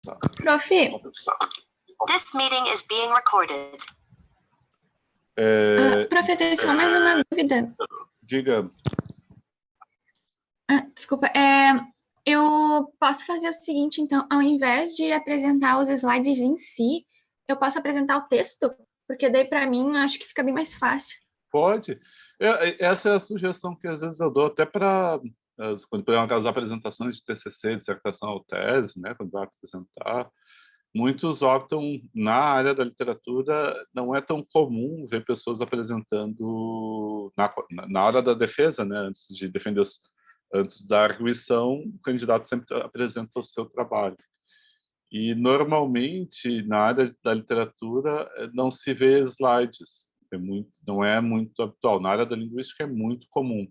Tá. Prof, This meeting is being recorded. prof, eu tenho só mais uma dúvida. Diga. Desculpa, eu posso fazer o seguinte, então, ao invés de apresentar os slides em si, eu posso apresentar o texto? Porque daí, para mim, acho que fica bem mais fácil. Pode. Essa é a sugestão que às vezes eu dou até para quando tem aquelas apresentações de TCC, dissertação ou tese, né, quando vai apresentar. Muitos optam, na área da literatura, não é tão comum ver pessoas apresentando na hora da defesa, né, antes de defender antes da arguição, o candidato sempre apresenta o seu trabalho. E, normalmente, na área da literatura, não se vê slides. Não é muito habitual. Na área da linguística, é muito comum.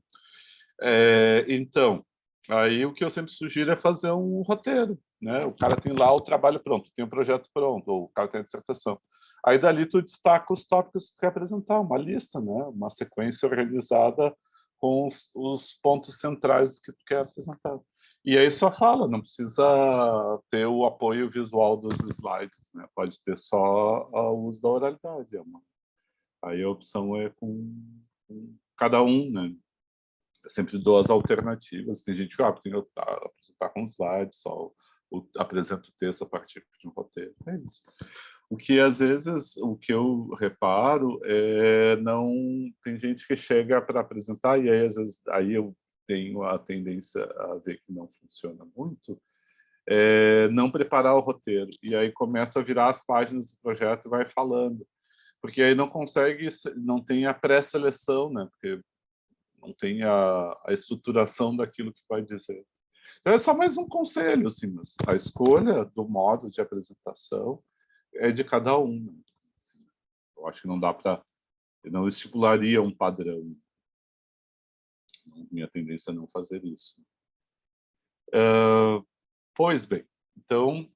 Então, aí o que eu sempre sugiro é fazer um roteiro, né? O cara tem lá o trabalho pronto, tem o projeto pronto, ou o cara tem a dissertação. Aí, dali, tu destaca os tópicos que tu quer apresentar, uma lista, né? Uma sequência organizada com os pontos centrais do que tu quer apresentar. E aí só fala, não precisa ter o apoio visual dos slides, né? Pode ter só o uso da oralidade. Aí a opção é com cada um, né? Eu sempre dou as alternativas. Tem gente que tem que apresentar com slides, só apresenta o texto a partir de um roteiro. É isso. O que, às vezes, o que eu reparo não tem gente que chega para apresentar e aí, às vezes, aí eu tenho a tendência a ver que não funciona muito, não preparar o roteiro. E aí começa a virar as páginas do projeto e vai falando. Porque aí não tem a pré-seleção, né? Porque não tem a estruturação daquilo que vai dizer. Então, é só mais um conselho, assim, mas a escolha do modo de apresentação é de cada um. Né? Eu acho que não dá para... não estipularia um padrão. Minha tendência é não fazer isso. Pois bem, então,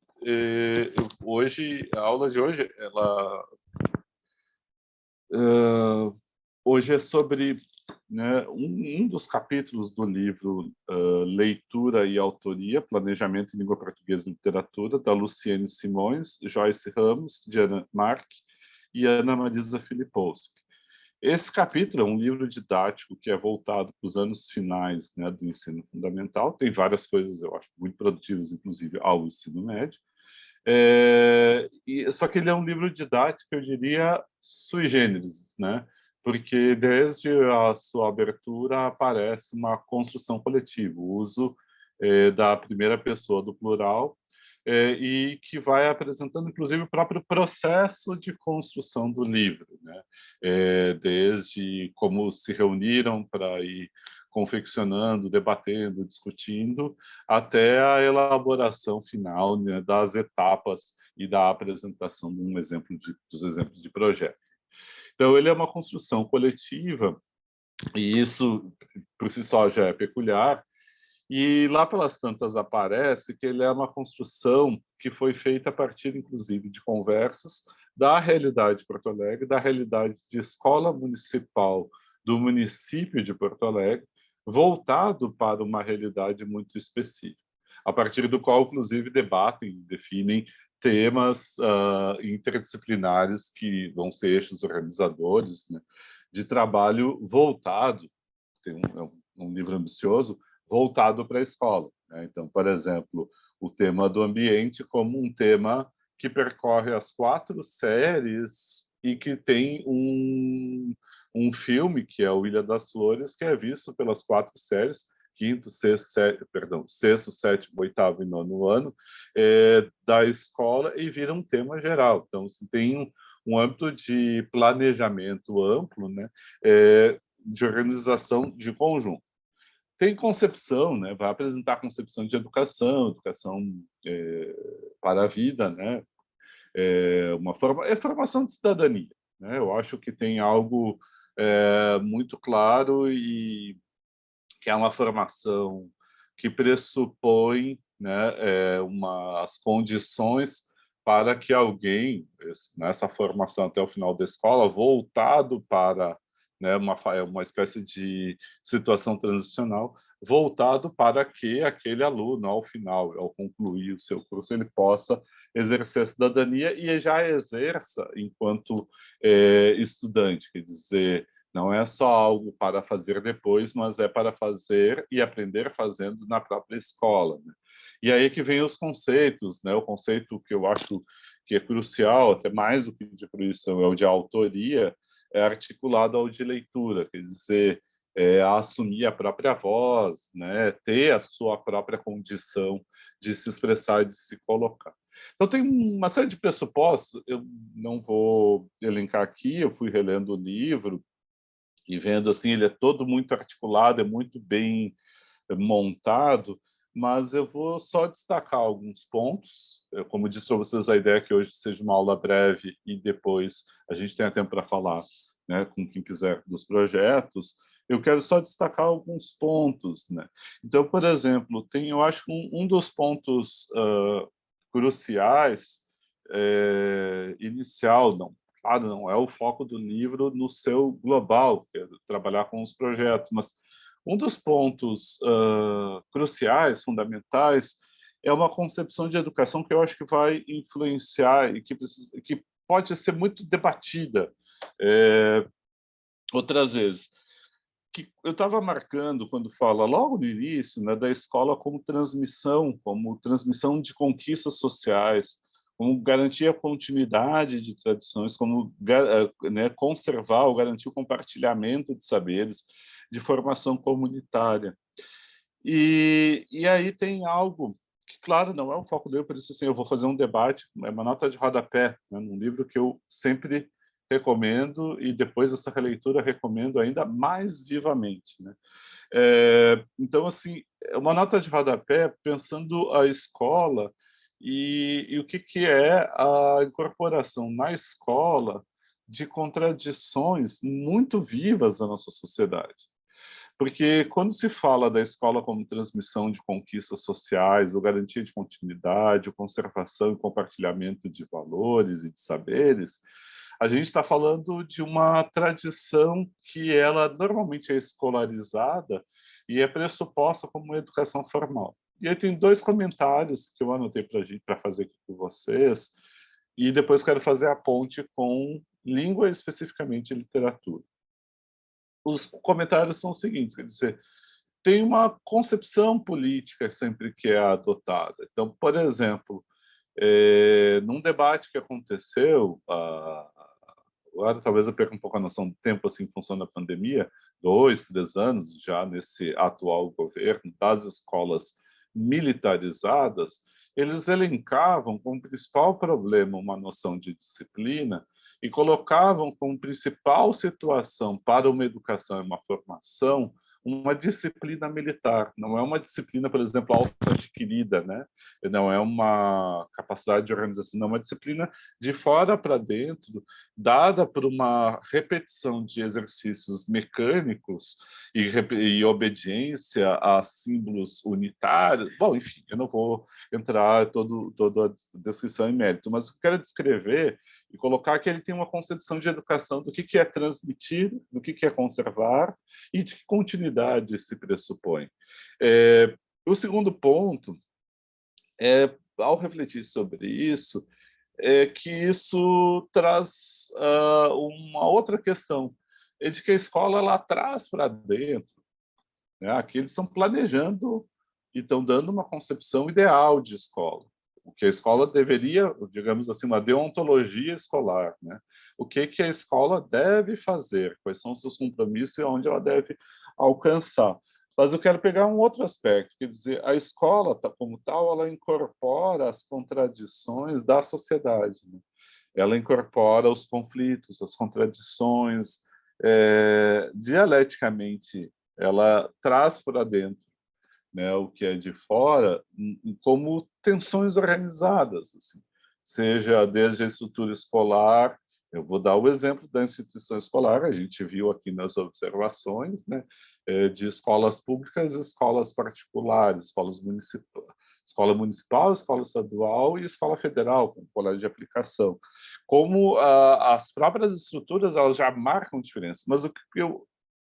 a aula de hoje, hoje é sobre, né, um dos capítulos do livro Leitura e Autoria, Planejamento em Língua Portuguesa e Literatura, da Luciene Simões, Joyce Ramos, Diana Mark e Ana Marisa Filipowski. Esse capítulo é um livro didático que é voltado para os anos finais, né, do ensino fundamental. Tem várias coisas, eu acho, muito produtivas, inclusive ao ensino médio. Só que ele é um livro didático, eu diria, sui generis, né? Porque desde a sua abertura aparece uma construção coletiva, o uso da primeira pessoa do plural, e que vai apresentando, inclusive, o próprio processo de construção do livro, né? Desde como se reuniram para ir confeccionando, debatendo, discutindo, até a elaboração final, né, das etapas e da apresentação de dos exemplos de projeto. Então, ele é uma construção coletiva, e isso, por si só, já é peculiar, e lá pelas tantas aparece que ele é uma construção que foi feita a partir, inclusive, de conversas da realidade de Porto Alegre, da realidade de escola municipal do município de Porto Alegre, voltado para uma realidade muito específica, a partir do qual, inclusive, debatem, definem temas interdisciplinares que vão ser eixos organizadores, né, de trabalho voltado, tem um livro ambicioso, voltado para a escola. Né? Então, por exemplo, o tema do ambiente como um tema que percorre as 4 séries e que tem um filme, que é o Ilha das Flores, que é visto pelas 4 séries, sexto, sétimo, oitavo e nono ano da escola, e vira um tema geral. Então, se tem um âmbito de planejamento amplo, né, de organização de conjunto. Tem concepção, né? Vai apresentar concepção de educação para a vida, né? Formação de cidadania, né? Eu acho que tem algo muito claro e que é uma formação que pressupõe, né, as condições para que alguém, nessa formação até o final da escola, voltado para né, uma espécie de situação transicional voltado para que aquele aluno, ao final, ao concluir o seu curso, ele possa exercer a cidadania e já exerça enquanto estudante, quer dizer, não é só algo para fazer depois, mas é para fazer e aprender fazendo na própria escola, né? E aí que vem os conceitos, né? O conceito que eu acho que é crucial, até mais do que de fruição, é o de autoria, é articulado ao de leitura, quer dizer, assumir a própria voz, né? Ter a sua própria condição de se expressar e de se colocar. Então, tem uma série de pressupostos, eu não vou elencar aqui, eu fui relendo o livro e vendo, assim, ele é todo muito articulado, é muito bem montado, mas eu vou só destacar alguns pontos. Como disse para vocês, a ideia é que hoje seja uma aula breve e depois a gente tenha tempo para falar, né, com quem quiser dos projetos. Eu quero só destacar alguns pontos, né? Então, por exemplo, eu acho que um dos pontos cruciais, inicial, não, claro, não é o foco do livro no seu global, que é trabalhar com os projetos, mas um dos pontos cruciais, fundamentais, é uma concepção de educação que eu acho que vai influenciar e que pode ser muito debatida outras vezes. Que eu estava marcando quando fala logo no início, né, da escola como transmissão de conquistas sociais, como garantir a continuidade de tradições, como né, conservar ou garantir o compartilhamento de saberes, de formação comunitária. E aí tem algo que, claro, não é o foco dele, por isso assim, eu vou fazer um debate, é uma nota de rodapé, né, num livro que eu sempre recomendo e depois dessa releitura recomendo ainda mais vivamente, né? Então, assim, é uma nota de rodapé pensando a escola e o que é a incorporação na escola de contradições muito vivas da nossa sociedade. Porque quando se fala da escola como transmissão de conquistas sociais, ou garantia de continuidade, ou conservação e compartilhamento de valores e de saberes, a gente está falando de uma tradição que ela normalmente é escolarizada e é pressuposta como uma educação formal. E aí tem dois comentários que eu anotei para fazer aqui com vocês, e depois quero fazer a ponte com língua, especificamente literatura. Os comentários são os seguintes, quer dizer, tem uma concepção política sempre que é adotada. Então, por exemplo, num debate que aconteceu, agora talvez eu perca um pouco a noção do tempo, assim, em função da pandemia, 2, 3 anos já nesse atual governo, das escolas militarizadas, eles elencavam como principal problema uma noção de disciplina e colocavam como principal situação para uma educação e uma formação uma disciplina militar, não é uma disciplina, por exemplo, auto-adquirida, né? Não é uma capacidade de organização, não é uma disciplina de fora para dentro, dada por uma repetição de exercícios mecânicos e obediência a símbolos unitários. Bom, enfim, eu não vou entrar toda a descrição em mérito, mas o que eu quero descrever e colocar que ele tem uma concepção de educação do que é transmitir, do que é conservar e de que continuidade se pressupõe. O segundo ponto ao refletir sobre isso, é que isso traz uma outra questão, é de que a escola ela traz para dentro, né? Aqui eles estão planejando e estão dando uma concepção ideal de escola. O que a escola deveria, digamos assim, uma deontologia escolar, né? O que a escola deve fazer, quais são os seus compromissos e onde ela deve alcançar. Mas eu quero pegar um outro aspecto, quer dizer, a escola, como tal, ela incorpora as contradições da sociedade, né? Ela incorpora os conflitos, as contradições, dialeticamente, ela traz para dentro, né, o que é de fora como tensões organizadas, assim, seja desde a estrutura escolar. Eu vou dar o exemplo da instituição escolar, a gente viu aqui nas observações, né, de escolas públicas e escolas particulares, escola municipal, escola estadual e escola federal, com colégio de aplicação. Como as próprias estruturas elas já marcam diferença, mas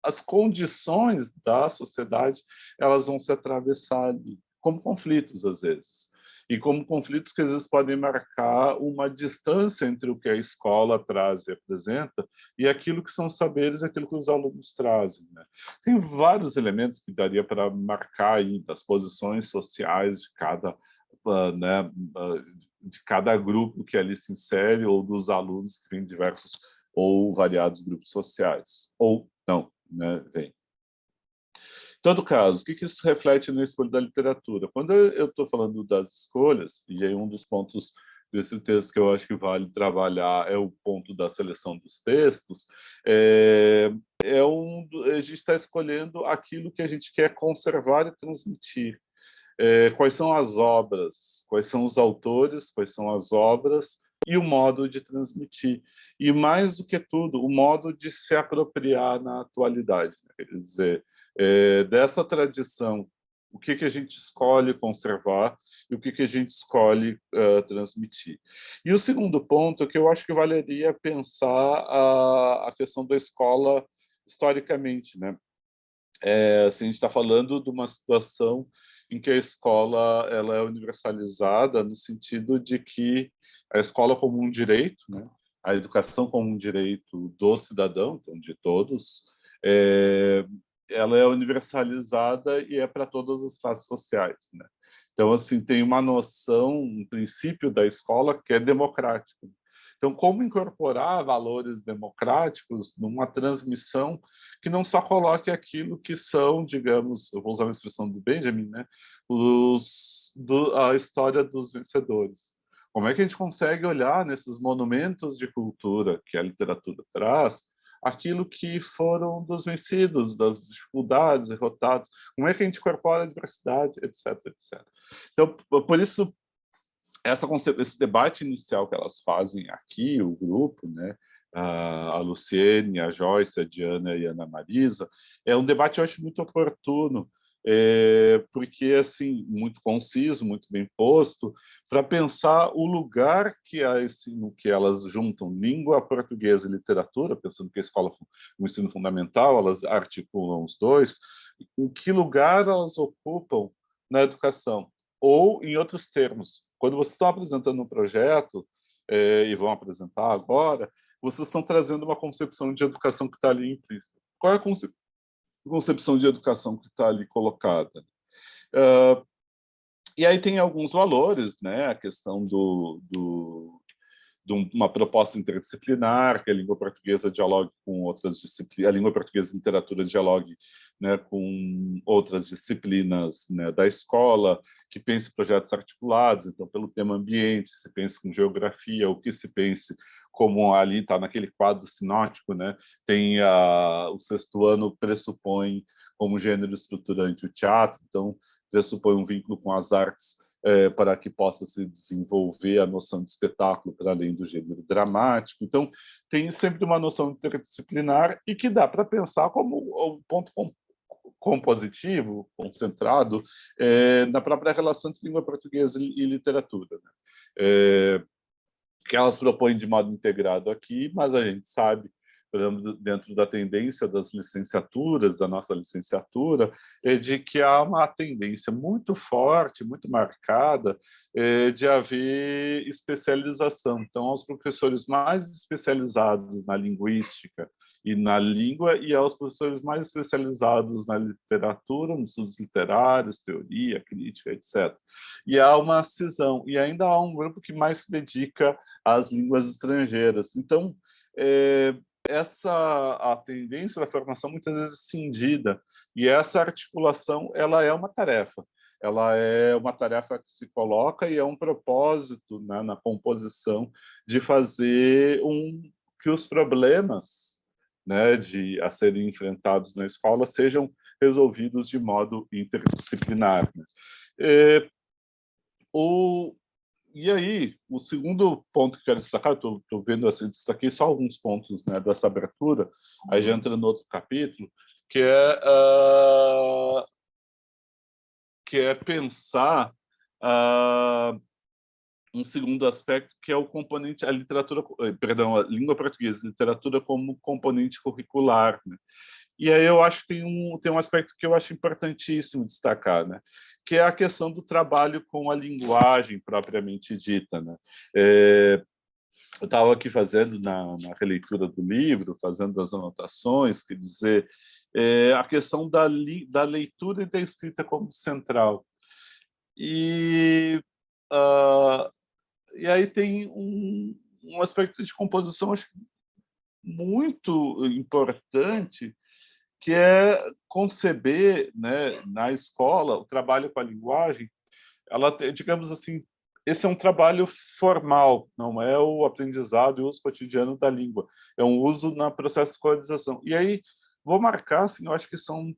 as condições da sociedade elas vão se atravessar ali, como conflitos às vezes. E como conflitos que às vezes podem marcar uma distância entre o que a escola traz e apresenta e aquilo que são os saberes, aquilo que os alunos trazem, né? Tem vários elementos que daria para marcar aí das posições sociais de cada, né, de cada grupo que ali se insere ou dos alunos que vêm de diversos ou variados grupos sociais. Ou não, né, vem. Em todo caso, o que isso reflete na escolha da literatura? Quando eu estou falando das escolhas, e aí um dos pontos desse texto que eu acho que vale trabalhar é o ponto da seleção dos textos, a gente está escolhendo aquilo que a gente quer conservar e transmitir. Quais são as obras, quais são os autores, quais são as obras e o modo de transmitir. E, mais do que tudo, o modo de se apropriar na atualidade. Quer dizer, dessa tradição, o que a gente escolhe conservar e o que a gente escolhe transmitir. E o segundo ponto é que eu acho que valeria pensar a questão da escola historicamente, né? Assim, a gente está falando de uma situação em que a escola ela é universalizada no sentido de que a escola como um direito, né? A educação como um direito do cidadão, então de todos, ela é universalizada e é para todas as classes sociais, né? Então, assim, tem uma noção, um princípio da escola que é democrático. Então, como incorporar valores democráticos numa transmissão que não só coloque aquilo que são, digamos, eu vou usar uma expressão do Benjamin, né, a história dos vencedores. Como é que a gente consegue olhar nesses monumentos de cultura que a literatura traz, aquilo que foram dos vencidos, das dificuldades, derrotados, como é que a gente incorpora a diversidade, etc, etc. Então, por isso, esse debate inicial que elas fazem aqui, o grupo, né, a Luciene, a Joyce, a Diana e a Ana Marisa, é um debate, eu acho, muito oportuno, porque, assim, muito conciso, muito bem posto, para pensar o lugar no que elas juntam língua portuguesa e literatura, pensando que a escola, o ensino fundamental, elas articulam os dois, em que lugar elas ocupam na educação. Ou, em outros termos, quando vocês estão apresentando um projeto, e vão apresentar agora, vocês estão trazendo uma concepção de educação que está ali implícita. Qual é a concepção de educação que está ali colocada? E aí tem alguns valores, né? A questão de uma proposta interdisciplinar, que a língua portuguesa dialogue com outras disciplinas, a língua portuguesa e literatura dialogue, né, com outras disciplinas, né, da escola, que pense projetos articulados, então, pelo tema ambiente, se pense com geografia, o que se pense como ali está naquele quadro sinótico, né, tem o sexto ano pressupõe como gênero estruturante o teatro, então, pressupõe um vínculo com as artes para que possa se desenvolver a noção de espetáculo para além do gênero dramático. Então, tem sempre uma noção interdisciplinar e que dá para pensar como um ponto compositivo, concentrado, na própria relação entre língua portuguesa e literatura, né? Que elas propõem de modo integrado aqui, mas a gente sabe, por exemplo, dentro da tendência das licenciaturas, da nossa licenciatura, de que há uma tendência muito forte, muito marcada, de haver especialização. Então, aos professores mais especializados na linguística e na língua, e aos professores mais especializados na literatura, nos estudos literários, teoria, crítica, etc. E há uma cisão, e ainda há um grupo que mais se dedica às línguas estrangeiras. Então, a tendência da formação muitas vezes cindida, e essa articulação ela é uma tarefa. Ela é uma tarefa que se coloca e é um propósito, né, na composição de fazer que os problemas, né, a serem enfrentados na escola sejam resolvidos de modo interdisciplinar, né? E aí, o segundo ponto que eu quero destacar, estou vendo assim, destaquei só alguns pontos, né, dessa abertura, aí já entra no outro capítulo, que é pensar um segundo aspecto, que é o componente, a língua portuguesa, literatura como componente curricular, né? E aí eu acho que tem um aspecto que eu acho importantíssimo destacar, né? Que é a questão do trabalho com a linguagem propriamente dita, né? Eu estava aqui fazendo na releitura do livro, fazendo as anotações, quer dizer, a questão da leitura e da escrita como central. E, uh, e aí tem um aspecto de composição, acho que muito importante, que é conceber, né, na escola, o trabalho com a linguagem. Digamos assim, esse é um trabalho formal, não é o aprendizado e o uso cotidiano da língua, é um uso no processo de escolarização. E aí, vou marcar, assim, eu acho que são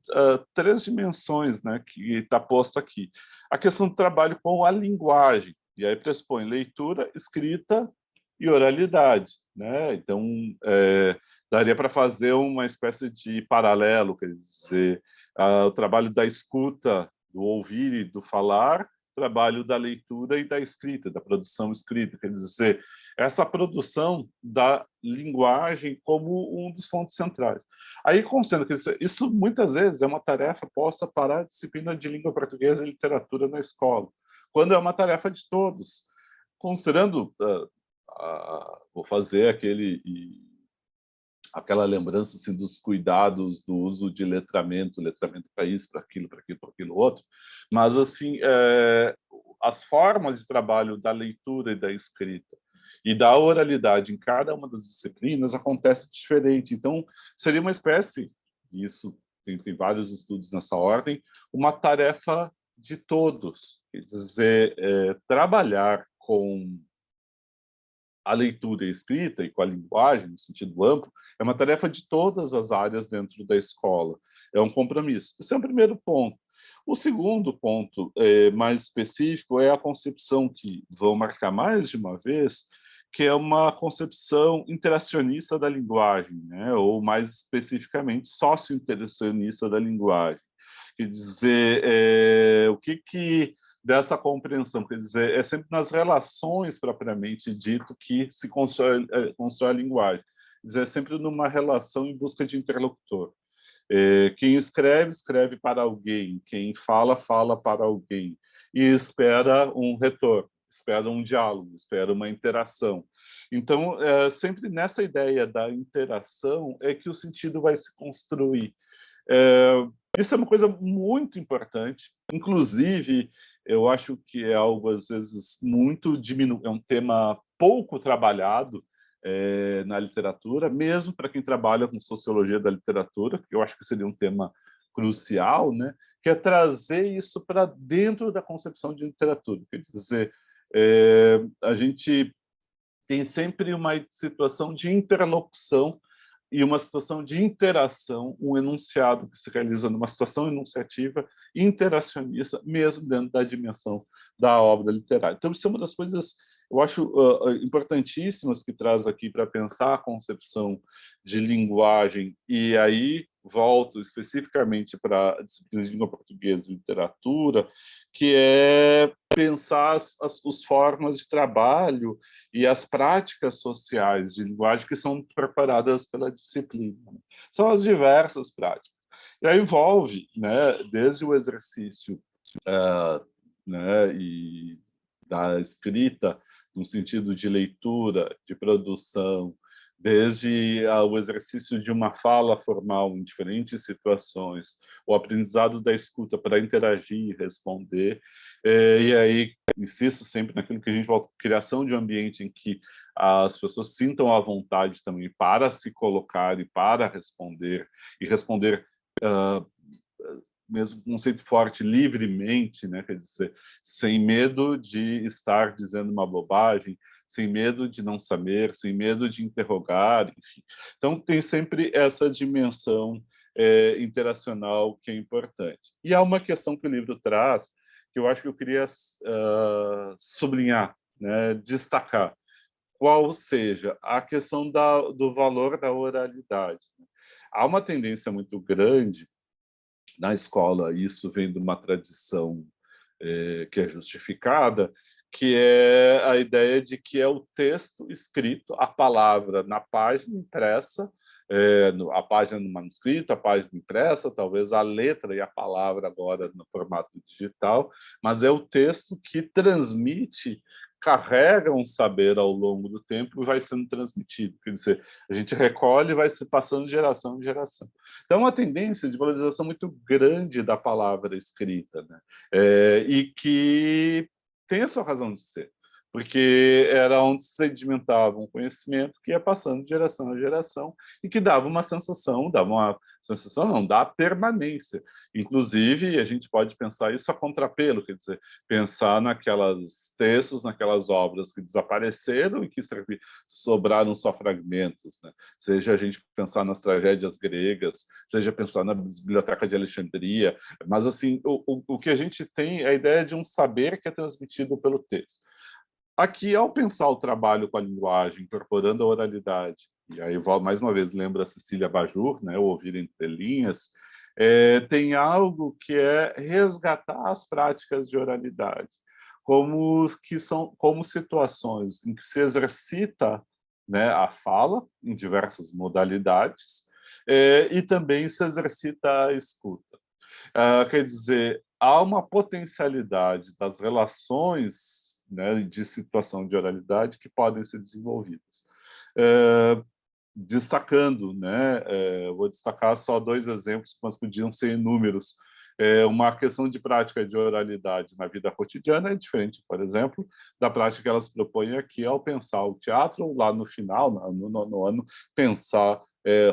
3 dimensões, né, que está posto aqui. A questão do trabalho com a linguagem, e aí pressupõe leitura, escrita e oralidade, né? Então, daria para fazer uma espécie de paralelo, quer dizer, o trabalho da escuta, do ouvir e do falar, trabalho da leitura e da escrita, da produção escrita, quer dizer, essa produção da linguagem como um dos pontos centrais. Aí, considerando que isso muitas vezes é uma tarefa posta para a disciplina de língua portuguesa e literatura na escola, quando é uma tarefa de todos. Considerando, vou fazer aquela lembrança assim, dos cuidados do uso de letramento para isso, para aquilo, para aquilo outro, mas assim as formas de trabalho da leitura e da escrita e da oralidade em cada uma das disciplinas acontece diferente. Então, seria uma espécie, isso tem vários estudos nessa ordem, uma tarefa de todos, quer dizer, trabalhar com a leitura e a escrita e com a linguagem, no sentido amplo, é uma tarefa de todas as áreas dentro da escola. É um compromisso. Esse é o primeiro ponto. O segundo ponto, mais específico, é a concepção que vou marcar mais de uma vez, que é uma concepção interacionista da linguagem, né? Ou mais especificamente, socio-interacionista da linguagem. Quer dizer, o que dessa compreensão, quer dizer, é sempre nas relações propriamente dito que se constrói a linguagem. Quer dizer, é sempre numa relação em busca de interlocutor. Quem escreve, escreve para alguém. Quem fala, fala para alguém. E espera um retorno, espera um diálogo, espera uma interação. Então, sempre nessa ideia da interação é que o sentido vai se construir. Isso é uma coisa muito importante. Inclusive, eu acho que é algo, às vezes, é um tema pouco trabalhado na literatura, mesmo para quem trabalha com sociologia da literatura, que eu acho que seria um tema crucial, né? Que é trazer isso para dentro da concepção de literatura. Quer dizer, a gente tem sempre uma situação de interlocução e uma situação de interação, um enunciado que se realiza numa situação enunciativa interacionista, mesmo dentro da dimensão da obra literária. Então, isso é uma das coisas, eu acho, importantíssimas que traz aqui para pensar a concepção de linguagem, e aí volto especificamente para a disciplina de língua portuguesa e literatura, que é pensar as formas de trabalho e as práticas sociais de linguagem que são preparadas pela disciplina. São as diversas práticas. E aí envolve, né, desde o exercício né, e da escrita, no sentido de leitura, de produção, desde o exercício de uma fala formal em diferentes situações, o aprendizado da escuta para interagir e responder, e aí insisto sempre naquilo que a gente volta, criação de um ambiente em que as pessoas sintam à vontade também para se colocar e para responder, e responder mesmo um conceito forte, livremente, né? Quer dizer, sem medo de estar dizendo uma bobagem, sem medo de não saber, sem medo de interrogar, enfim. Então, tem sempre essa dimensão interacional que é importante. E há uma questão que o livro traz, que eu acho que eu queria sublinhar, né? Destacar, qual seja a questão do valor da oralidade. Há uma tendência muito grande na escola, isso vem de uma tradição que é justificada, que é a ideia de que é o texto escrito, a palavra na página impressa, a página no manuscrito, a página impressa, talvez a letra e a palavra agora no formato digital, mas é o texto que transmite, carrega um saber ao longo do tempo e vai sendo transmitido. Quer dizer, a gente recolhe e vai se passando de geração em geração. Então, uma tendência de valorização muito grande da palavra escrita, né? E que tem a sua razão de ser, porque era onde se sedimentava um conhecimento que ia passando de geração a geração e que dava uma sensação não, dá permanência. Inclusive, a gente pode pensar isso a contrapelo, quer dizer, pensar naquelas textos, naquelas obras que desapareceram e que sobraram só fragmentos, né? Seja a gente pensar nas tragédias gregas, seja pensar na Biblioteca de Alexandria, mas assim, o que a gente tem é a ideia de um saber que é transmitido pelo texto. Aqui, ao pensar o trabalho com a linguagem, incorporando a oralidade, e aí mais uma vez lembra a Cecília Bajur, né, o Ouvir Entre Linhas, tem algo que é resgatar as práticas de oralidade, como situações em que se exercita, né, a fala em diversas modalidades, e também se exercita a escuta. Quer dizer, há uma potencialidade das relações, né, de situação de oralidade que podem ser desenvolvidas. Destacando, né, vou destacar só 2 exemplos, mas podiam ser inúmeros. Uma questão de prática de oralidade na vida cotidiana é diferente, por exemplo, da prática que elas propõem aqui ao pensar o teatro, ou lá no final, no ano, pensar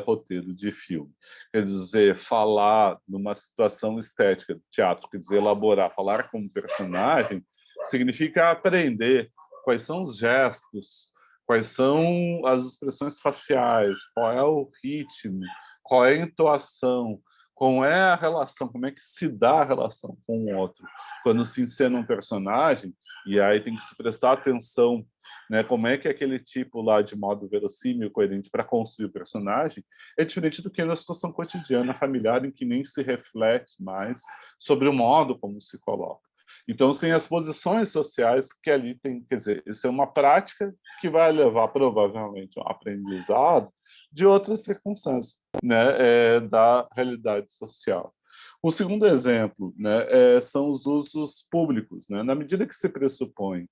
roteiro de filme. Quer dizer, falar numa situação estética do teatro, quer dizer, elaborar, falar como personagem, significa aprender quais são os gestos, quais são as expressões faciais, qual é o ritmo, qual é a entoação, como é a relação, como é que se dá a relação com o outro. Quando se encena um personagem, e aí tem que se prestar atenção, né, como é que aquele tipo lá, de modo verossímil, coerente, para construir o personagem, é diferente do que na situação cotidiana, familiar, em que nem se reflete mais sobre o modo como se coloca. Então, sim, as posições sociais que ali tem, quer dizer, isso é uma prática que vai levar provavelmente a um aprendizado de outras circunstâncias, né, da realidade social. O segundo exemplo, né, são os usos públicos, né? Na medida que se pressupõe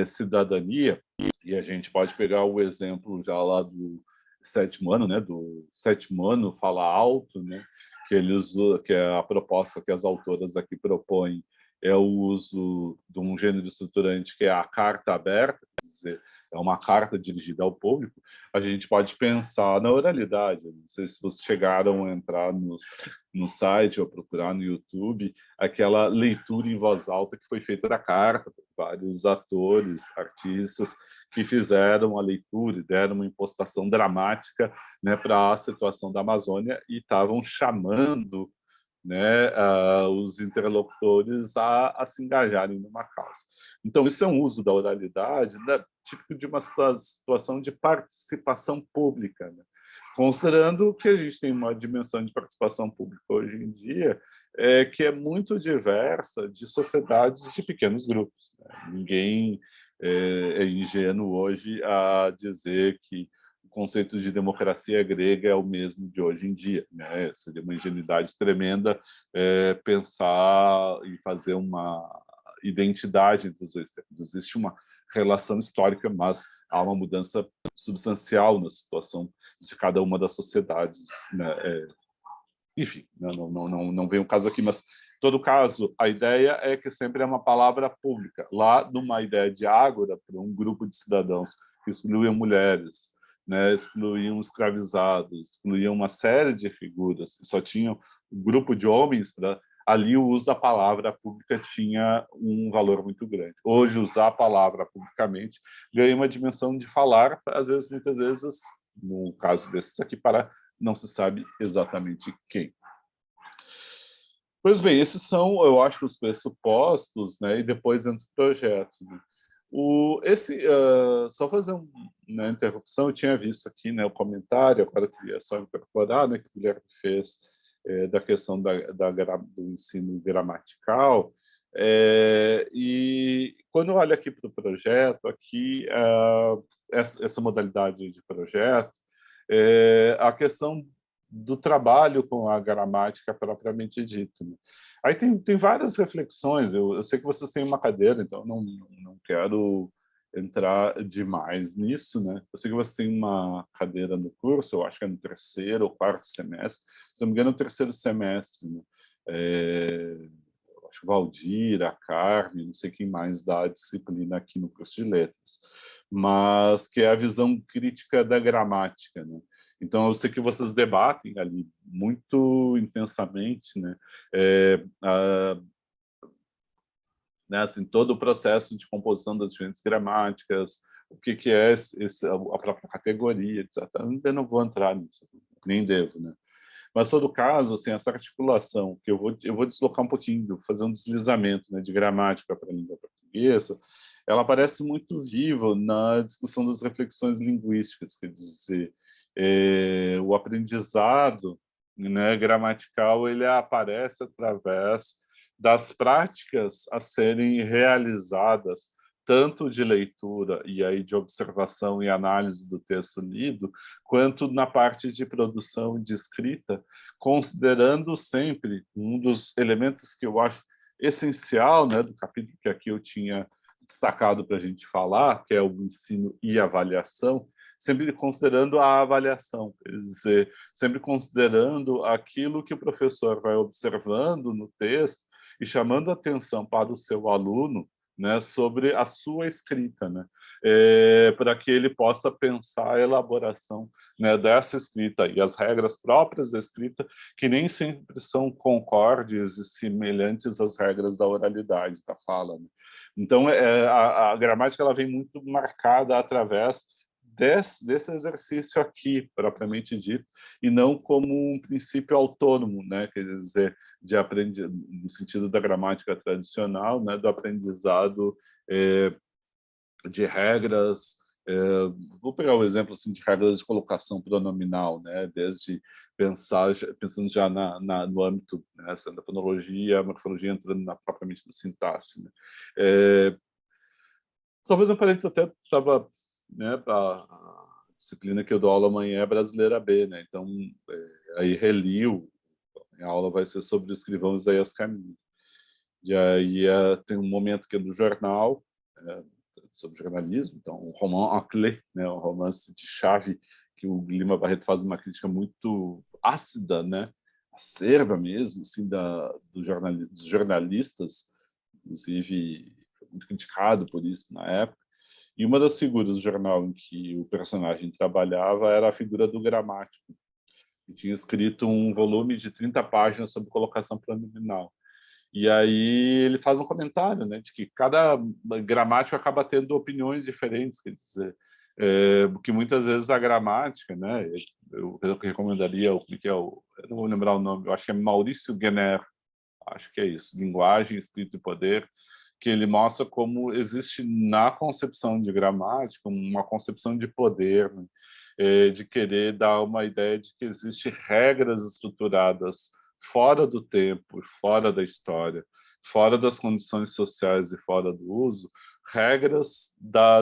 cidadania, e a gente pode pegar o exemplo já lá do 7º ano, né, do 7º ano fala alto, né, que é a proposta que as autoras aqui propõem, é o uso de um gênero estruturante que é a carta aberta, quer dizer, é uma carta dirigida ao público. A gente pode pensar na oralidade. Não sei se vocês chegaram a entrar no site ou procurar no YouTube aquela leitura em voz alta que foi feita da carta por vários atores, artistas que fizeram a leitura e deram uma impostação dramática, né, para a situação da Amazônia e estavam chamando, né, os interlocutores a se engajarem numa causa. Então, isso é um uso da oralidade, né, típico de uma situação de participação pública, né? Considerando que a gente tem uma dimensão de participação pública hoje em dia que é muito diversa de sociedades de pequenos grupos, né? Ninguém é ingênuo hoje a dizer que o conceito de democracia grega é o mesmo de hoje em dia, né? Seria uma ingenuidade tremenda pensar e fazer uma identidade entre os dois tempos. Existe uma relação histórica, mas há uma mudança substancial na situação de cada uma das sociedades, né? Enfim, não vem o caso aqui, mas, em todo caso, a ideia é que sempre é uma palavra pública. Lá, numa ideia de ágora, para um grupo de cidadãos que excluíam mulheres, né, excluíam escravizados, excluíam uma série de figuras, só tinham um grupo de homens, ali o uso da palavra pública tinha um valor muito grande. Hoje, usar a palavra publicamente ganha uma dimensão de falar, às vezes, muitas vezes, no caso desses aqui, para não se sabe exatamente quem. Pois bem, esses são, eu acho, os pressupostos, né, e depois entra o projeto. Né. Só fazer uma interrupção, eu tinha visto aqui, né, o comentário, agora eu queria só incorporar, né, que o Guilherme fez da questão do ensino gramatical, E quando eu olho aqui para o projeto, aqui, essa modalidade de projeto, a questão do trabalho com a gramática propriamente dita, né? Aí tem várias reflexões. Eu sei que vocês têm uma cadeira, então não quero entrar demais nisso, né? Eu sei que você tem uma cadeira no curso, eu acho que é no terceiro ou quarto semestre, se não me engano, no terceiro semestre, né? Acho que o Valdir, a Carmen, não sei quem mais dá a disciplina aqui no curso de letras, mas que é a visão crítica da gramática, né? Então, eu sei que vocês debatem ali muito intensamente, né? Né, assim, todo o processo de composição das diferentes gramáticas, o que é a própria categoria, etc. Eu ainda não vou entrar nisso, nem devo, né? Mas, em todo caso, assim, essa articulação, que eu vou deslocar um pouquinho, fazer um deslizamento, né, de gramática para a língua portuguesa, ela aparece muito viva na discussão das reflexões linguísticas, quer dizer, o aprendizado, né, gramatical, ele aparece através das práticas a serem realizadas, tanto de leitura e aí de observação e análise do texto lido, quanto na parte de produção e de escrita, considerando sempre um dos elementos que eu acho essencial, né, do capítulo que aqui eu tinha destacado para a gente falar, que é o ensino e avaliação, sempre considerando a avaliação, quer dizer, sempre considerando aquilo que o professor vai observando no texto e chamando atenção para o seu aluno, né, sobre a sua escrita, né, para que ele possa pensar a elaboração, né, dessa escrita e as regras próprias da escrita, que nem sempre são concordes e semelhantes às regras da oralidade, da fala, né? Então, a gramática ela vem muito marcada através desse exercício aqui, propriamente dito, e não como um princípio autônomo, né? Quer dizer, no sentido da gramática tradicional, né? Do aprendizado de regras. Vou pegar o exemplo assim, de regras de colocação pronominal, né? Desde pensando já no âmbito, né, da fonologia, morfologia, entrando propriamente na sintaxe, né? Talvez um parênteses, até estava, né, a disciplina que eu dou aula amanhã é brasileira B, né? Então, aí reliu, a aula vai ser sobre o escrivão Isaías Camilo. E aí tem um momento que é do jornal, sobre jornalismo, então um roman à clé, né, um romance de chave, que o Lima Barreto faz uma crítica muito ácida, né, acerba mesmo, assim, dos jornalistas, inclusive muito criticado por isso na época. E uma das figuras do jornal em que o personagem trabalhava era a figura do gramático, que tinha escrito um volume de 30 páginas sobre colocação pronominal. E aí ele faz um comentário, né, de que cada gramático acaba tendo opiniões diferentes, quer dizer, porque muitas vezes a gramática, né, eu recomendaria eu não vou lembrar o nome, eu acho que é Maurício Guénère, acho que é isso, Linguagem, Espírito e Poder, que ele mostra como existe na concepção de gramática uma concepção de poder, né, de querer dar uma ideia de que existem regras estruturadas fora do tempo, fora da história, fora das condições sociais e fora do uso, regras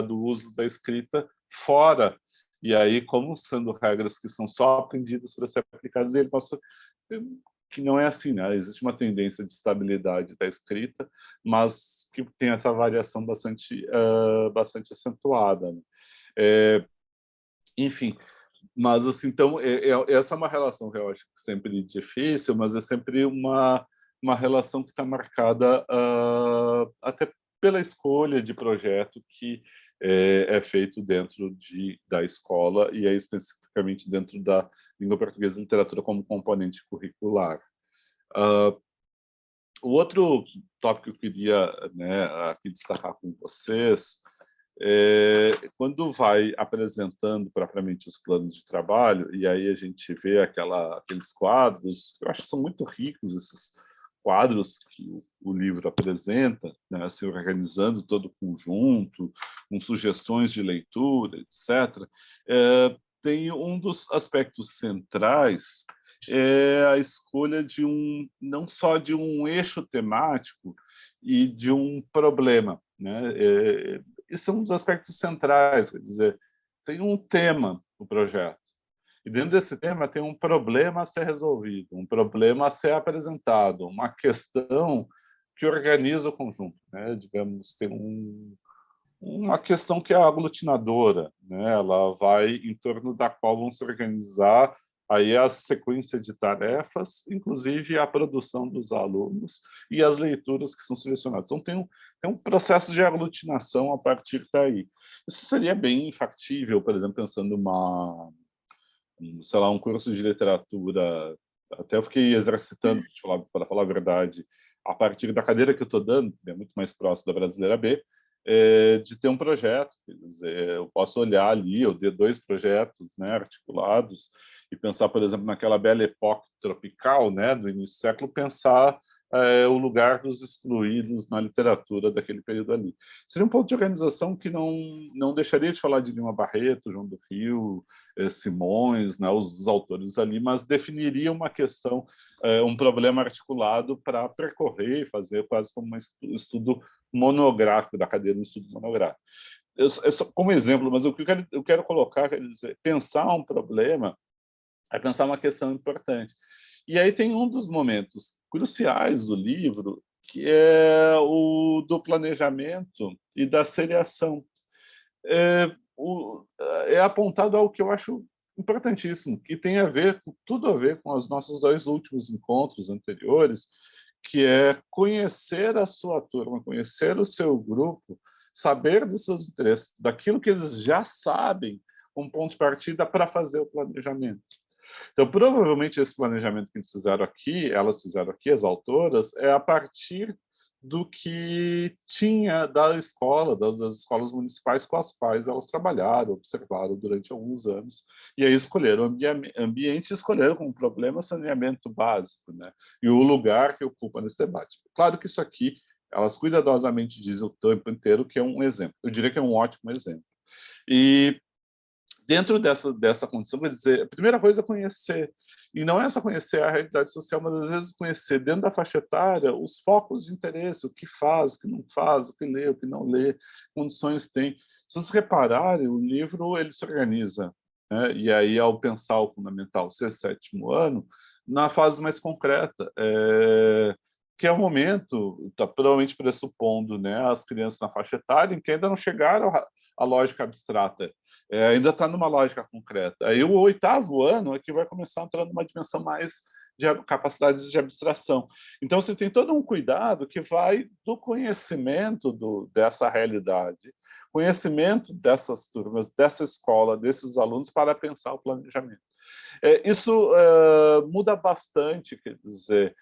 do uso da escrita fora. E aí, como sendo regras que são só aprendidas para ser aplicadas, ele mostra que não é assim, né? Existe uma tendência de estabilidade da escrita, mas que tem essa variação bastante acentuada, né? Enfim, mas assim, então essa é uma relação que eu acho sempre difícil, mas é sempre uma relação que está marcada até pela escolha de projeto que é feito dentro da escola e é especificamente dentro da língua portuguesa e literatura como componente curricular. O outro tópico que eu queria, né, aqui destacar com vocês quando vai apresentando propriamente os planos de trabalho, e aí a gente vê aqueles quadros, eu acho que são muito ricos esses quadros que o livro apresenta, né, se organizando todo o conjunto, com sugestões de leitura, etc. Tem um dos aspectos centrais a escolha não só de um eixo temático, e de um problema, né? Isso é um dos aspectos centrais, quer dizer, tem um tema no projeto. E dentro desse tema tem um problema a ser resolvido, um problema a ser apresentado, uma questão que organiza o conjunto, né? Digamos, tem uma questão que é aglutinadora, né? Ela vai em torno da qual vão se organizar aí a sequência de tarefas, inclusive a produção dos alunos e as leituras que são selecionadas. Então, tem um processo de aglutinação a partir daí. Isso seria bem factível, por exemplo, pensando sei lá, um curso de literatura. Até eu fiquei exercitando, para falar a verdade, a partir da cadeira que eu estou dando, que é muito mais próximo da Brasileira B, de ter um projeto. Quer dizer, eu posso olhar ali, eu dei 2 projetos, né, articulados, e pensar, por exemplo, naquela Belle Époque tropical, né, do início do século, pensar o lugar dos excluídos na literatura daquele período ali. Seria um ponto de organização que não deixaria de falar de Lima Barreto, João do Rio, Simões, né, os autores ali, mas definiria uma questão, um problema articulado para percorrer e fazer quase como um estudo monográfico, da cadeira de estudo monográfico. Só como exemplo, mas o que eu quero colocar, quer dizer, pensar um problema é pensar uma questão importante. E aí tem um dos momentos cruciais do livro, que é o do planejamento e da seriação. É, é apontado algo que eu acho importantíssimo, que tem tudo a ver com os nossos 2 últimos encontros anteriores, que é conhecer a sua turma, conhecer o seu grupo, saber dos seus interesses, daquilo que eles já sabem, um ponto de partida para fazer o planejamento. Então, provavelmente, esse planejamento que elas fizeram aqui, as autoras, é a partir do que tinha da escola, das escolas municipais com as quais elas trabalharam, observaram durante alguns anos, e aí escolheram ambiente, escolheram como problema saneamento básico, né? E o lugar que ocupa nesse debate. Claro que isso aqui, elas cuidadosamente dizem o tempo inteiro que é um exemplo. Eu diria que é um ótimo exemplo. E dentro dessa condição, quer dizer, a primeira coisa é conhecer. E não é só conhecer a realidade social, mas às vezes conhecer dentro da faixa etária os focos de interesse, o que faz, o que não faz, o que lê, o que não lê, condições tem. Se vocês repararem, o livro ele se organiza, né? E aí, ao pensar o fundamental ser 7º ano, na fase mais concreta, que é o momento, tá provavelmente pressupondo, né, as crianças na faixa etária em que ainda não chegaram à lógica abstrata, ainda está numa lógica concreta. Aí o 8º ano é que vai começar a entrar numa dimensão mais de capacidades de abstração. Então, você tem todo um cuidado que vai do conhecimento dessa realidade, conhecimento dessas turmas, dessa escola, desses alunos, para pensar o planejamento. Isso muda bastante, quer dizer,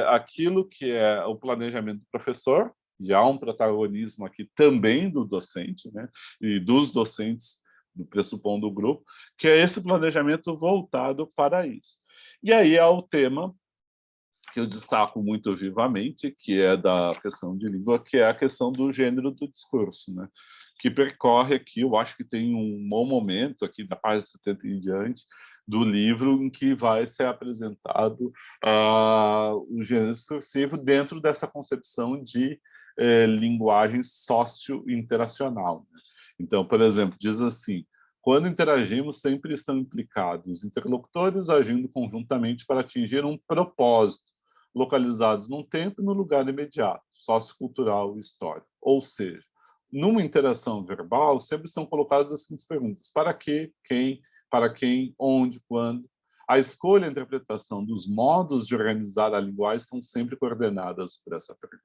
aquilo que é o planejamento do professor, e há um protagonismo aqui também do docente, né, e dos docentes, do pressupondo do grupo, que é esse planejamento voltado para isso. E aí há o tema que eu destaco muito vivamente, que é da questão de língua, que é a questão do gênero do discurso, né? Que percorre aqui, eu acho que tem um bom momento aqui, da página 70 em diante, do livro, em que vai ser apresentado o gênero discursivo dentro dessa concepção de linguagem socio-interacional, né? Então, por exemplo, diz assim: quando interagimos, sempre estão implicados interlocutores agindo conjuntamente para atingir um propósito, localizados num tempo e no lugar imediato, sociocultural e histórico. Ou seja, numa interação verbal, sempre estão colocadas as seguintes perguntas: para quem, onde, quando. A escolha e a interpretação dos modos de organizar a linguagem são sempre coordenadas por essa pergunta.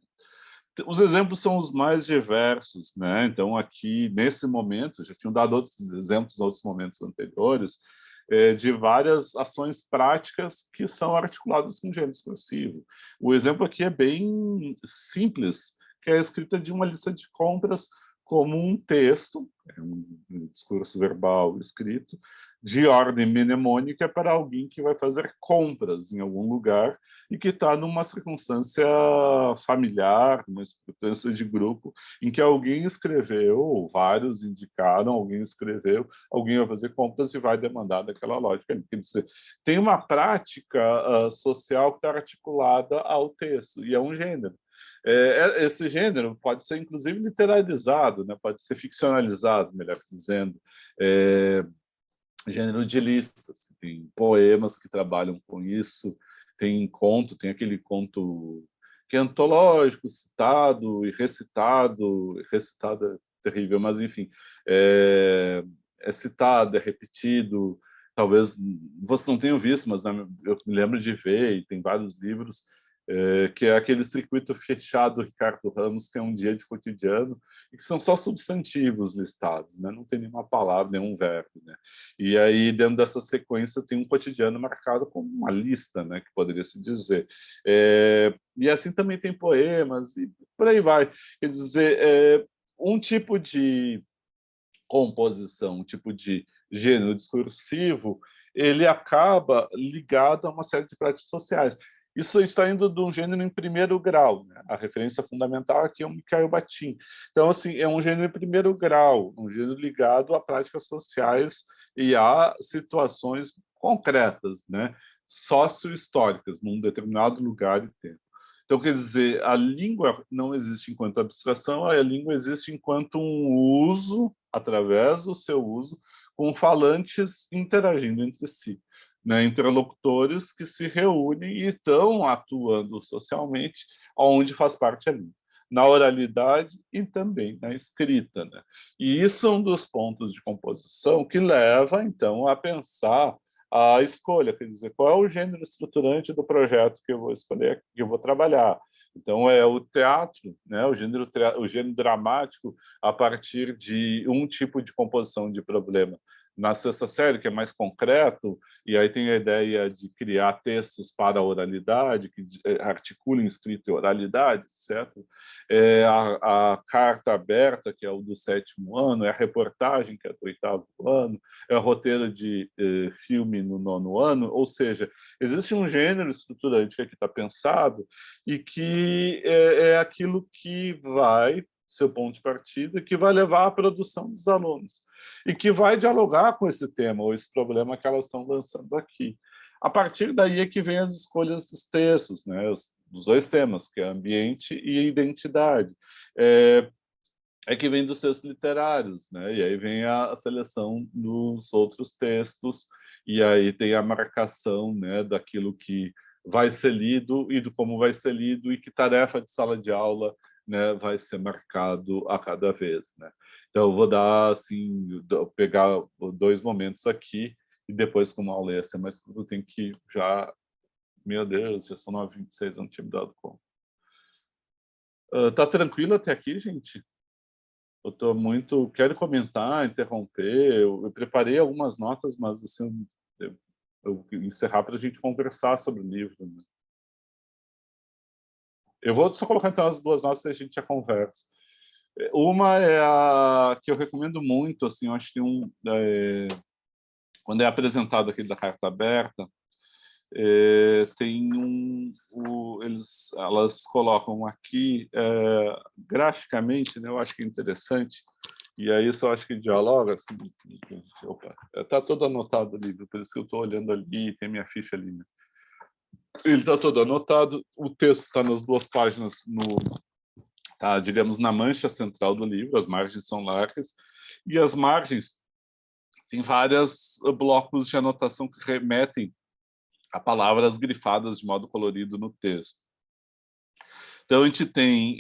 Os exemplos são os mais diversos, né? Então, aqui, nesse momento, já tinham dado outros exemplos em outros momentos anteriores, de várias ações práticas que são articuladas com gênero discursivo. O exemplo aqui é bem simples, que é a escrita de uma lista de compras como um texto, um discurso verbal escrito, de ordem mnemônica para alguém que vai fazer compras em algum lugar e que está numa circunstância familiar, numa circunstância de grupo, em que alguém escreveu, ou vários indicaram, alguém escreveu, alguém vai fazer compras e vai demandar daquela lógica. Quer dizer, tem uma prática social que está articulada ao texto, e é um gênero. Esse gênero pode ser, inclusive, literalizado, né? Pode ser ficcionalizado, melhor dizendo. Gênero de listas. Tem poemas que trabalham com isso, tem conto, tem aquele conto que é antológico, citado e recitado. Recitado é terrível, mas, enfim, é citado, é repetido. Talvez você não tenha visto, mas eu me lembro de ver, e tem vários livros, que é aquele circuito fechado do Ricardo Ramos, que é um dia de cotidiano, e que são só substantivos listados, né? Não tem nenhuma palavra, nenhum verbo, né? E aí, dentro dessa sequência, tem um cotidiano marcado como uma lista, né? Que poderia se dizer. E assim também tem poemas, e por aí vai. Quer dizer, um tipo de composição, um tipo de gênero discursivo, ele acaba ligado a uma série de práticas sociais. Isso está indo de um gênero em primeiro grau, né? A referência fundamental aqui é o Mikhail Bakhtin. Então, assim, é um gênero em primeiro grau, um gênero ligado a práticas sociais e a situações concretas, né? Sócio-históricas, num determinado lugar e tempo. Então, quer dizer, a língua não existe enquanto abstração, a língua existe enquanto um uso, através do seu uso, com falantes interagindo entre si, né? Interlocutores que se reúnem e estão atuando socialmente, onde faz parte a língua, na oralidade e também na escrita, né? E isso é um dos pontos de composição que leva, então, a pensar a escolha, quer dizer, qual é o gênero estruturante do projeto que eu vou escolher, que eu vou trabalhar. Então, é o teatro, né? O gênero dramático a partir de um tipo de composição de problema. Na sexta série, que é mais concreto, e aí tem a ideia de criar textos para a oralidade, que articulem escrita e oralidade, certo? A carta aberta, que é o do sétimo ano, é a reportagem, que é do oitavo ano, é o roteiro de filme no nono ano, ou seja, existe um gênero estruturante que aqui está pensado e que é aquilo que vai, seu ponto de partida, que vai levar à produção dos alunos e que vai dialogar com esse tema ou esse problema que elas estão lançando aqui. A partir daí é que vem as escolhas dos textos, né? Dos dois temas, que é ambiente e identidade. É que vem dos textos literários, né? E aí vem a seleção dos outros textos, e aí tem a marcação, né, daquilo que vai ser lido e do como vai ser lido e que tarefa de sala de aula, né, vai ser marcado a cada vez, né? Então eu vou dar assim, pegar dois momentos aqui e depois, como a aula ia ser mais curta, eu tenho que já, meu Deus, já são 9h26, eu não tinha me dado conta. Tá tranquilo até aqui, gente? Eu estou muito. Quero comentar, interromper. Eu preparei algumas notas, mas assim, eu encerrar para a gente conversar sobre o livro, né? Eu vou só colocar então as duas notas e a gente já conversa. Uma é a que eu recomendo muito, assim, eu acho que quando é apresentado aquele da carta aberta, tem elas colocam aqui graficamente, né, eu acho que é interessante, e aí isso eu acho que dialoga, assim, opa, está todo anotado ali, por isso que eu estou olhando ali, tem minha ficha ali, né? Ele está todo anotado, o texto está nas duas páginas, tá, digamos, na mancha central do livro, as margens são largas, e as margens tem vários blocos de anotação que remetem a palavras grifadas de modo colorido no texto. Então, a gente tem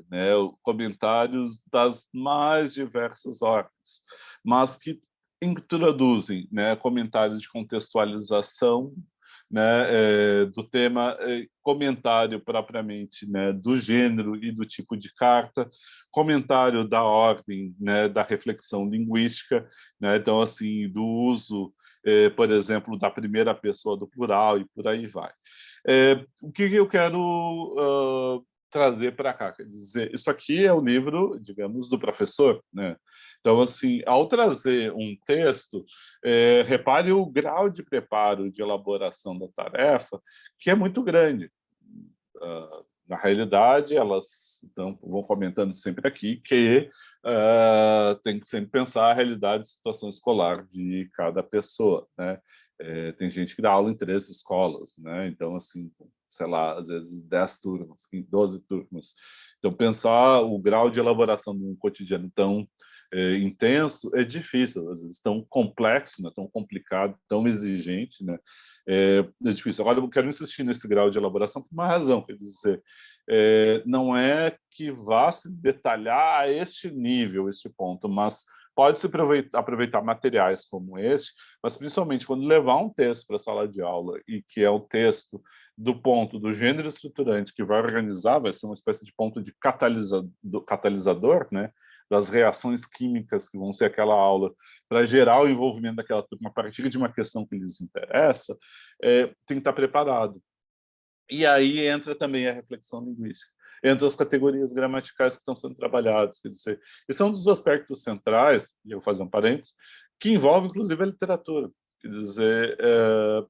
né, comentários das mais diversas ordens, mas que introduzem, né, comentários de contextualização, né, do tema, comentário propriamente, né, do gênero e do tipo de carta, comentário da ordem, né, da reflexão linguística, né, então, assim, do uso, por exemplo, da primeira pessoa do plural e por aí vai. O que eu quero trazer para cá? Quer dizer, isso aqui é o livro, digamos, do professor, né? Então, assim, ao trazer um texto, repare o grau de preparo, de elaboração da tarefa, que é muito grande. Na realidade, elas vão comentando sempre aqui que tem que sempre pensar a realidade e situação escolar de cada pessoa, né? Tem gente que dá aula em 3 escolas, né? Então, assim, sei lá, às vezes 10 turmas, 12 turmas. Então, pensar o grau de elaboração de um cotidiano tão intenso é difícil, às vezes tão complexo, né, tão complicado, tão exigente, né, é difícil. Agora, eu quero insistir nesse grau de elaboração por uma razão, quer dizer, não é que vá se detalhar a este nível, este ponto, mas pode-se aproveitar materiais como este, mas principalmente quando levar um texto para a sala de aula e que é o texto do ponto do gênero estruturante que vai organizar, vai ser uma espécie de ponto de catalisador, né, das reações químicas que vão ser aquela aula para gerar o envolvimento daquela turma a partir de uma questão que lhes interessa, tem que estar preparado. E aí entra também a reflexão linguística, entra as categorias gramaticais que estão sendo trabalhadas, quer dizer, esse é um dos aspectos centrais, e eu vou fazer um parênteses, que envolve inclusive a literatura. Quer dizer,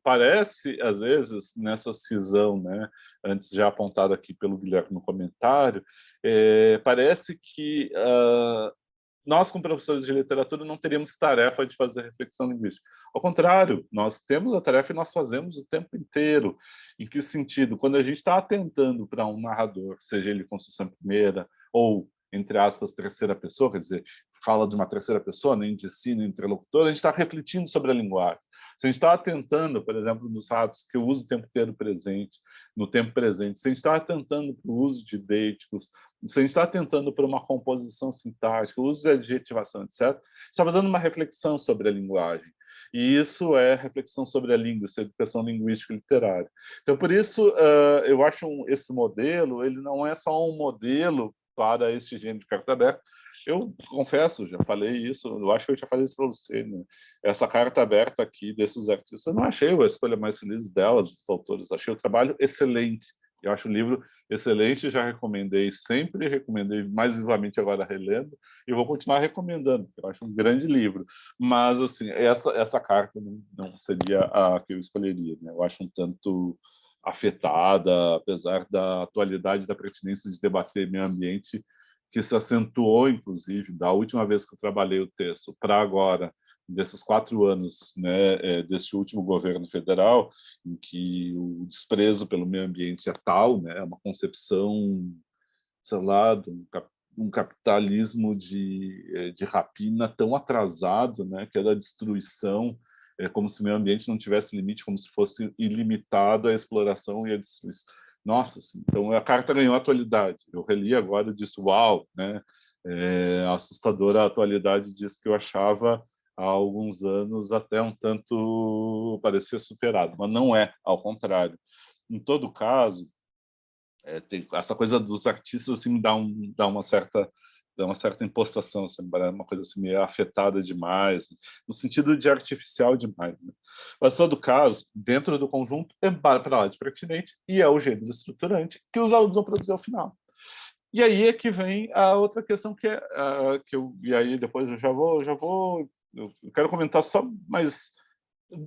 parece, às vezes, nessa cisão, né, antes já apontado aqui pelo Guilherme no comentário, parece que nós, como professores de literatura, não teríamos tarefa de fazer reflexão linguística. Ao contrário, nós temos a tarefa e nós fazemos o tempo inteiro. Em que sentido? Quando a gente está atentando para um narrador, seja ele construção primeira ou, entre aspas, terceira pessoa, quer dizer, fala de uma terceira pessoa, nem de si, nem interlocutor, a gente está refletindo sobre a linguagem. Se a gente está atentando, por exemplo, nos ratos que eu uso o tempo inteiro presente, no tempo presente, se a gente está atentando para o uso de deíticos, se a gente está atentando para uma composição sintática, o uso de adjetivação, etc., está fazendo uma reflexão sobre a linguagem. E isso é reflexão sobre a língua, essa educação linguística e literária. Então, por isso, eu acho esse modelo, ele não é só um modelo para este gênero de carta aberta. Eu confesso, já falei isso, eu acho que eu já falei isso para você, né? Essa carta aberta aqui desses artistas, eu não achei a escolha mais feliz delas, dos autores, achei o trabalho excelente. Eu acho o livro excelente, já recomendei sempre, recomendei mais vivamente agora relendo, e vou continuar recomendando, eu acho um grande livro. Mas, assim, essa carta não seria a que eu escolheria, né? Eu acho um tanto afetada, apesar da atualidade da pertinência de debater meio ambiente, que se acentuou, inclusive, da última vez que eu trabalhei o texto para agora, desses 4 anos, né, deste último governo federal, em que o desprezo pelo meio ambiente é tal, né, uma concepção, sei lá, de um capitalismo de rapina tão atrasado, né, que é da destruição, como se o meio ambiente não tivesse limite, como se fosse ilimitado a exploração e a destruição. Nossa, assim, então a carta ganhou atualidade. Eu reli agora e disse, uau, né, assustadora a atualidade disso que eu achava há alguns anos até um tanto parecer superado, mas não é, ao contrário. Em todo caso, tem essa coisa dos artistas assim dá uma certa impostação, assim, uma coisa assim meio afetada demais, no sentido de artificial demais, né? Mas em todo caso, dentro do conjunto é para lá de pertinente e é o gênero estruturante que os alunos vão produzir ao final. E aí é que vem a outra questão que é que eu e aí depois eu eu quero comentar só mais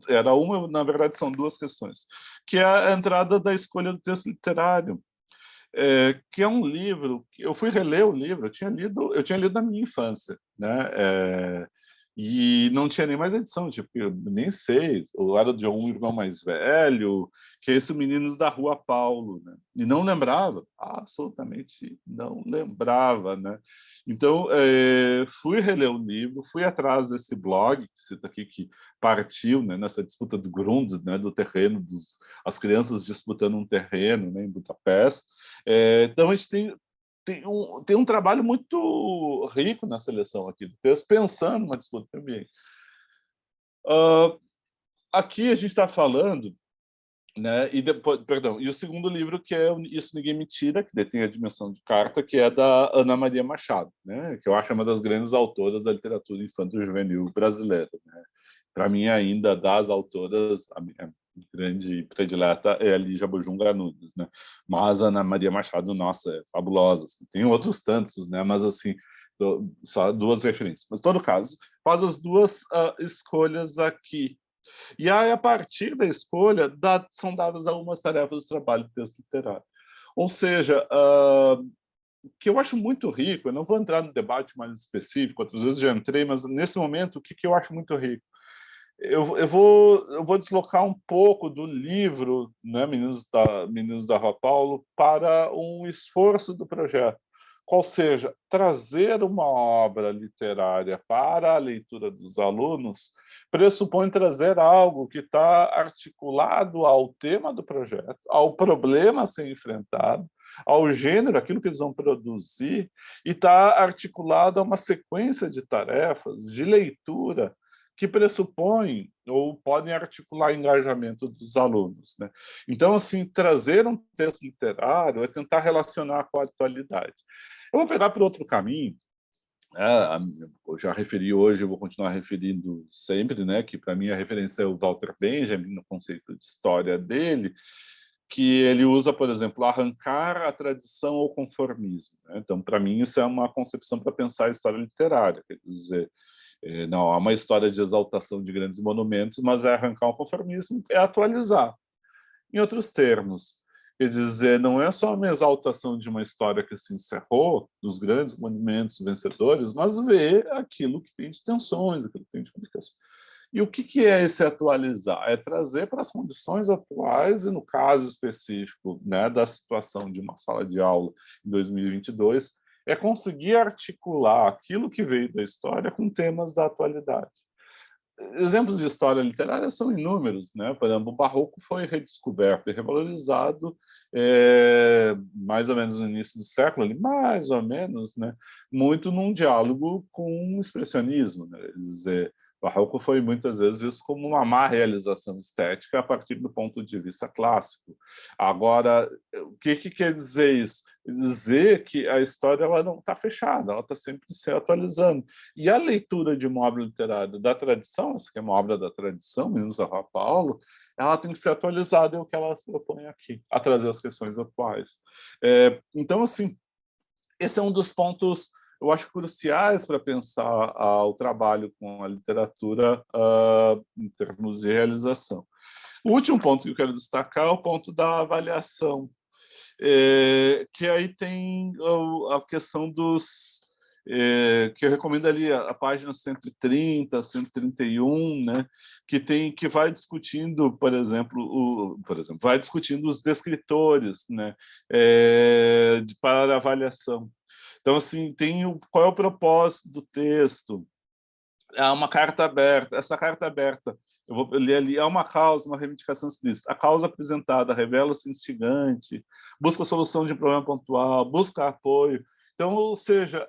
era uma, na verdade são duas questões, que é a entrada da escolha do texto literário, que é um livro que eu fui reler o livro, eu tinha lido na minha infância, né? E não tinha nem mais edição, tipo, eu nem sei, eu era de um irmão mais velho, que é esse Meninos da Rua Paulo, né? E não lembrava, absolutamente não lembrava, né? Então, fui reler o livro, fui atrás desse blog, que cita aqui, que partiu, né, nessa disputa do Grund, né, do terreno, as crianças disputando um terreno, né, em Budapeste. Então, a gente tem um trabalho muito rico na seleção aqui do texto, pensando numa disputa também. Aqui a gente está falando, né, e depois, perdão, e o segundo livro, que é Isso Ninguém Me Tira, que detém a dimensão de carta, que é da Ana Maria Machado, né, que eu acho uma das grandes autoras da literatura infanto-juvenil brasileira, né? Para mim, ainda, das autoras, a minha grande predileta é a Lígia Bujonger Nunes, né? Mas a Ana Maria Machado, nossa, é fabulosa. Assim. Tem outros tantos, né? Mas, assim, só duas referências. Mas, em todo caso, faz as duas escolhas aqui. E aí, a partir da escolha, são dadas algumas tarefas do trabalho do texto literário. Ou seja, o que eu acho muito rico, eu não vou entrar no debate mais específico, outras vezes já entrei, mas nesse momento, o que eu acho muito rico? eu vou deslocar um pouco do livro, né, Meninos da Rua Paulo, para um esforço do projeto, qual seja, trazer uma obra literária para a leitura dos alunos pressupõe trazer algo que está articulado ao tema do projeto, ao problema a ser enfrentado, ao gênero, aquilo que eles vão produzir, e está articulado a uma sequência de tarefas, de leitura, que pressupõem ou podem articular engajamento dos alunos, né? Então, assim, trazer um texto literário é tentar relacionar com a atualidade. Eu vou pegar por outro caminho, eu já referi hoje, eu vou continuar referindo sempre, né, que para mim a referência é o Walter Benjamin, no conceito de história dele, que ele usa, por exemplo, arrancar a tradição ao conformismo, né? Então, para mim, isso é uma concepção para pensar a história literária, quer dizer, não há uma história de exaltação de grandes monumentos, mas é arrancar o conformismo, é atualizar. Em outros termos, quer dizer, não é só uma exaltação de uma história que se encerrou, dos grandes monumentos vencedores, mas ver aquilo que tem de tensões, aquilo que tem de complicações. E o que é esse atualizar? É trazer para as condições atuais, e no caso específico, né, da situação de uma sala de aula em 2022, é conseguir articular aquilo que veio da história com temas da atualidade. Exemplos de história literária são inúmeros, né? Por exemplo, o Barroco foi redescoberto e revalorizado mais ou menos no início do século, ali, mais ou menos, né? Muito num diálogo com o expressionismo, né? Quer dizer, o Barroco foi muitas vezes visto como uma má realização estética a partir do ponto de vista clássico. Agora, o que quer dizer isso? Dizer que a história ela não está fechada, ela está sempre se atualizando. E a leitura de uma obra literária da tradição, essa que é uma obra da tradição, Meninos da Rua Paulo, ela tem que ser atualizada, é o que ela se propõe aqui, a trazer as questões atuais. Então, assim, esse é um dos pontos, eu acho, cruciais para pensar o trabalho com a literatura em termos de realização. O último ponto que eu quero destacar é o ponto da avaliação, que aí tem a questão dos... que eu recomendo ali a página 130, 131, né, que vai discutindo, por exemplo, vai discutindo os descritores, né, para avaliação. Então, assim, qual é o propósito do texto? É uma carta aberta. Essa carta aberta, eu vou ler ali, é uma causa, uma reivindicação explícita. A causa apresentada revela-se instigante, busca a solução de um problema pontual, busca apoio. Então, ou seja,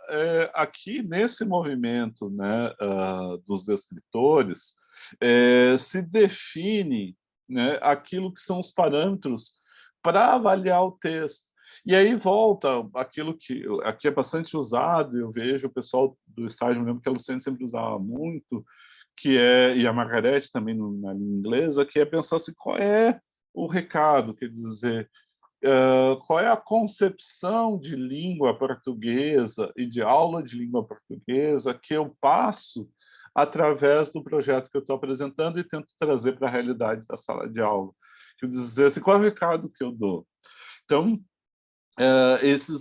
aqui nesse movimento, né, dos descritores, se define, né, aquilo que são os parâmetros para avaliar o texto. E aí volta aquilo que aqui é bastante usado, eu vejo o pessoal do estágio, me lembro que a Luciane sempre usava muito, e a Margarete também na língua inglesa, que é pensar assim, qual é o recado, quer dizer, qual é a concepção de língua portuguesa e de aula de língua portuguesa que eu passo através do projeto que eu estou apresentando e tento trazer para a realidade da sala de aula. Quer dizer, assim, qual é o recado que eu dou? Então,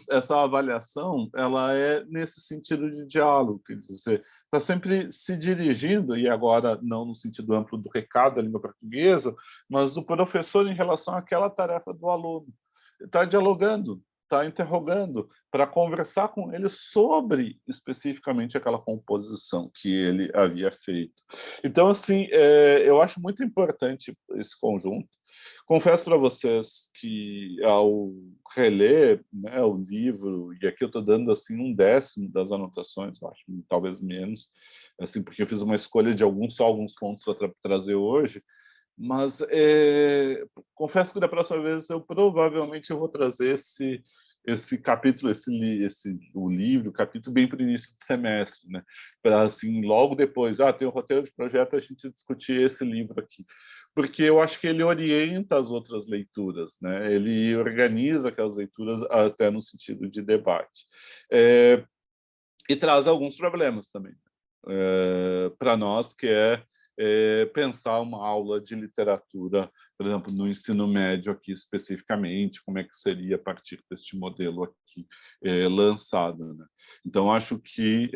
essa avaliação ela é nesse sentido de diálogo, quer dizer, está sempre se dirigindo, e agora não no sentido amplo do recado da língua portuguesa, mas do professor em relação àquela tarefa do aluno. Está dialogando, está interrogando, para conversar com ele sobre especificamente aquela composição que ele havia feito. Então, assim, eu acho muito importante esse conjunto. Confesso para vocês que ao reler, né, o livro, e aqui eu estou dando assim 1/10 das anotações, acho, talvez menos, assim, porque eu fiz uma escolha de só alguns pontos para trazer hoje, mas confesso que da próxima vez eu provavelmente eu vou trazer esse capítulo, o livro, o capítulo bem para o início do semestre, né? Para assim, logo depois, tem o roteiro de projeto, a gente discutir esse livro aqui. Porque eu acho que ele orienta as outras leituras, né? Ele organiza aquelas leituras até no sentido de debate. E traz alguns problemas também para nós, que pensar uma aula de literatura, por exemplo, no ensino médio aqui especificamente, como é que seria a partir deste modelo aqui lançado, né? Então, acho que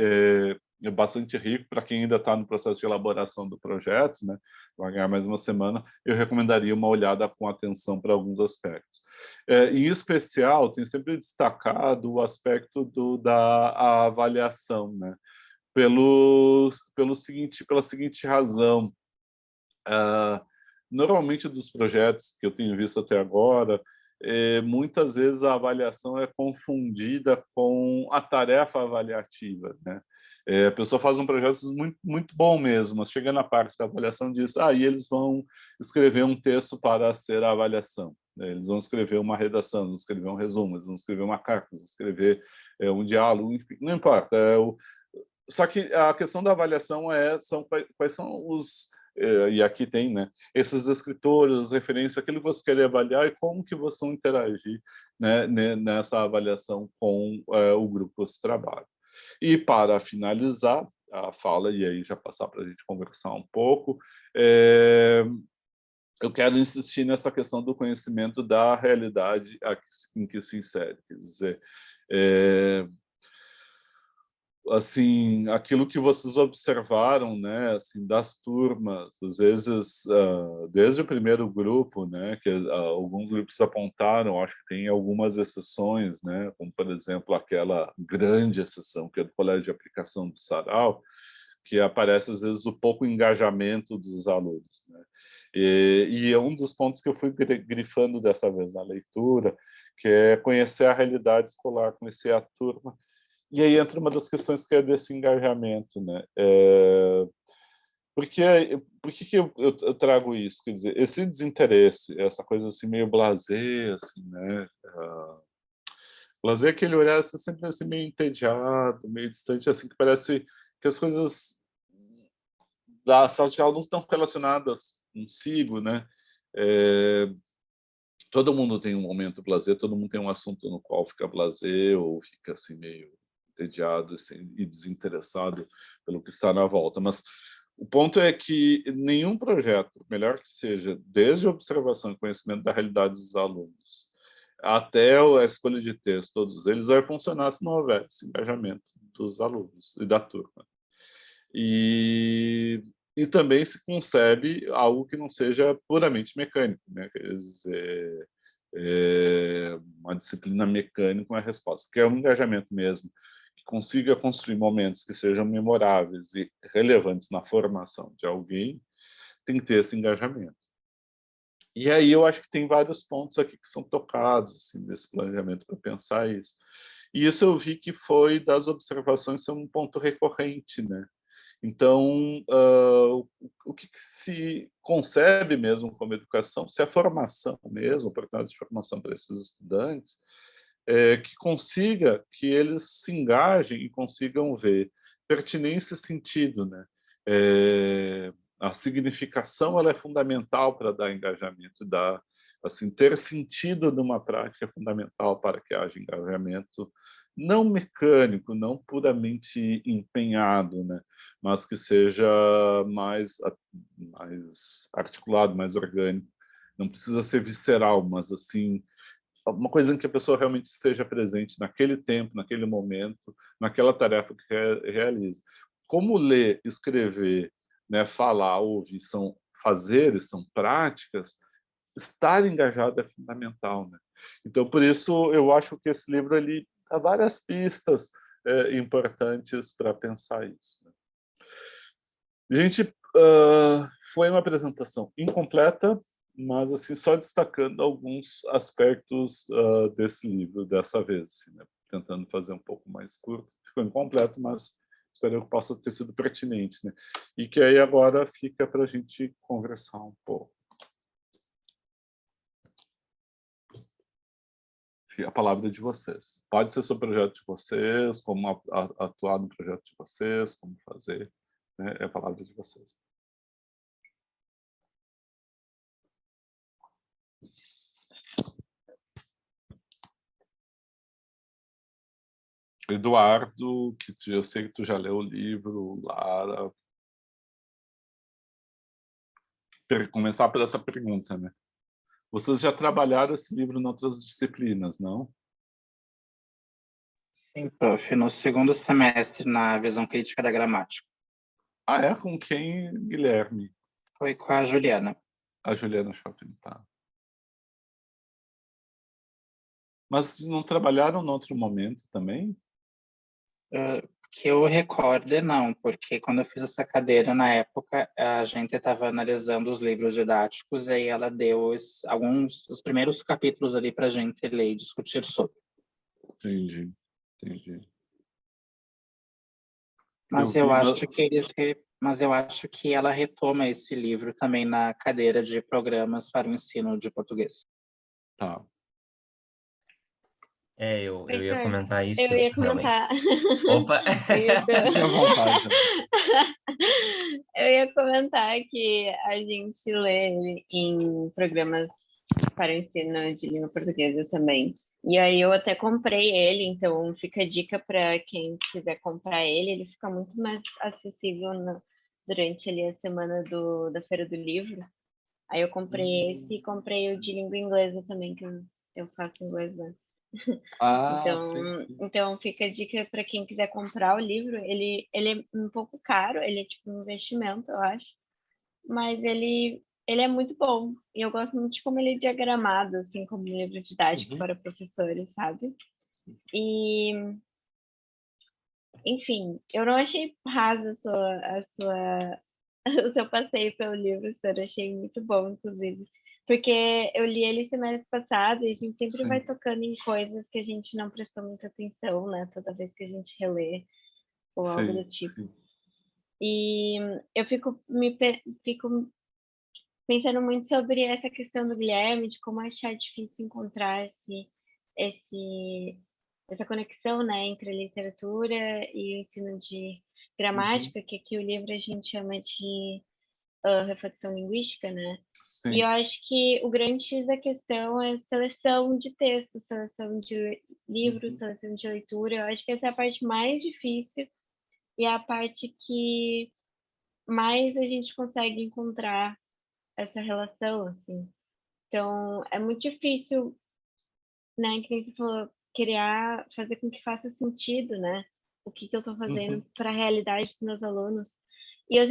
bastante rico para quem ainda está no processo de elaboração do projeto, né? Vai ganhar mais uma semana. Eu recomendaria uma olhada com atenção para alguns aspectos. Em especial, tenho sempre destacado o aspecto da avaliação, né? Pela seguinte razão. Normalmente, dos projetos que eu tenho visto até agora, muitas vezes a avaliação é confundida com a tarefa avaliativa, né? A pessoa faz um projeto muito, muito bom mesmo, mas chega na parte da avaliação e diz, e eles vão escrever um texto para ser a avaliação, né? Eles vão escrever uma redação, vão escrever um resumo, eles vão escrever uma carta, vão escrever um diálogo, enfim, não importa. Só que a questão da avaliação quais são os... E aqui tem, né, esses descritores, referências, aquilo que você quer avaliar e como que você vai interagir, né, nessa avaliação com o grupo de trabalho. E para finalizar a fala, e aí já passar para a gente conversar um pouco, eu quero insistir nessa questão do conhecimento da realidade em que se insere. Quer dizer, assim, aquilo que vocês observaram, né, assim, das turmas, às vezes, desde o primeiro grupo, né, que alguns grupos apontaram, acho que tem algumas exceções, né, como, por exemplo, aquela grande exceção, que é do Colégio de Aplicação do Sarau, que aparece, às vezes, o pouco engajamento dos alunos, né. E é um dos pontos que eu fui grifando dessa vez na leitura, que é conhecer a realidade escolar, conhecer a turma. E aí entra uma das questões que é desse engajamento, né? Por que eu trago isso? Quer dizer, esse desinteresse, essa coisa assim meio blasé, assim, né? Blasé é aquele olhar assim, sempre assim, meio entediado, meio distante, assim, que parece que as coisas da sala de aula não estão relacionadas consigo, né? Todo mundo tem um momento blasé, todo mundo tem um assunto no qual fica blasé ou fica assim meio entediado assim, e desinteressado pelo que está na volta. Mas o ponto é que nenhum projeto, melhor que seja, desde a observação e conhecimento da realidade dos alunos até a escolha de texto, todos eles, vai funcionar se não houver esse engajamento dos alunos e da turma. E também se concebe algo que não seja puramente mecânico, né? Quer dizer, uma disciplina mecânica é a resposta, que é um engajamento mesmo, que consiga construir momentos que sejam memoráveis e relevantes na formação de alguém, tem que ter esse engajamento. E aí eu acho que tem vários pontos aqui que são tocados assim, nesse planejamento para pensar isso. E isso eu vi que foi das observações ser um ponto recorrente, né? Então, o que se concebe mesmo como educação, se é formação mesmo, oportunidade de formação para esses estudantes, que consiga que eles se engajem e consigam ver pertinência e sentido, né? A significação ela é fundamental para dar engajamento, assim, ter sentido numa prática é fundamental para que haja engajamento, não mecânico, não puramente empenhado, né? Mas que seja mais articulado, mais orgânico. Não precisa ser visceral, mas assim, uma coisa em que a pessoa realmente esteja presente naquele tempo, naquele momento, naquela tarefa que realiza. Como ler, escrever, né, falar, ouvir, são fazeres, são práticas, estar engajado é fundamental, né? Então, por isso, eu acho que esse livro ele dá várias pistas importantes para pensar isso, né? Gente, foi uma apresentação incompleta, mas assim só destacando alguns aspectos desse livro dessa vez, assim, né? Tentando fazer um pouco mais curto. Ficou incompleto, mas espero que possa ter sido pertinente, né? E que aí agora fica para a gente conversar um pouco. A palavra é de vocês. Pode ser sobre o projeto de vocês, como atuar no projeto de vocês, como fazer, né? É a palavra de vocês. Eduardo, que eu sei que tu já leu o livro, Lara. Começar por essa pergunta, né? Vocês já trabalharam esse livro em outras disciplinas, não? Sim, prof, no segundo semestre, na visão crítica da gramática. Ah, é? Com quem, Guilherme? Foi com a Juliana. A Juliana Shopping, tá. Mas não trabalharam em outro momento também? Que eu recorde, não, porque quando eu fiz essa cadeira, na época, a gente estava analisando os livros didáticos e aí ela deu os primeiros capítulos ali para a gente ler e discutir sobre. Entendi, entendi. Mas eu acho que mas eu acho que ela retoma esse livro também na cadeira de programas para o ensino de português. Tá. Eu ia Professor, comentar isso. eu ia realmente. comentar. Opa! Fique à vontade. Eu ia comentar que a gente lê ele em programas para o ensino de língua portuguesa também. E aí eu até comprei ele, então fica a dica para quem quiser comprar ele. Ele fica muito mais acessível durante ali a semana da Feira do Livro. Aí eu comprei esse e comprei o de língua inglesa também, que eu faço inglês, né? Ah, sim. Então fica a dica para quem quiser comprar o livro. Ele é um pouco caro, ele é tipo um investimento, eu acho. Mas ele é muito bom. E eu gosto muito de como ele é diagramado, assim, como um livro didático para professores, sabe? E, enfim, eu não achei rasa o seu passeio pelo livro, senhor. Eu achei muito bom, inclusive. Porque eu li ele semestre passado e a gente sempre vai Sim. tocando em coisas que a gente não prestou muita atenção, né? Toda vez que a gente relê ou algo do Sim, tipo. sim. E eu fico pensando muito sobre essa questão do Guilherme, de como achar difícil encontrar essa conexão, né, entre a literatura e o ensino de gramática, que aqui o livro a gente chama de reflexão linguística, né? E eu Sim. acho que o grande X da questão é seleção de textos, seleção de livros, seleção de leitura. Eu acho que essa é a parte mais difícil e é a parte que mais a gente consegue encontrar essa relação, assim. Então, é muito difícil, né, que nem você falou, criar, fazer com que faça sentido, né? O que eu estou fazendo para a realidade dos meus alunos. E eu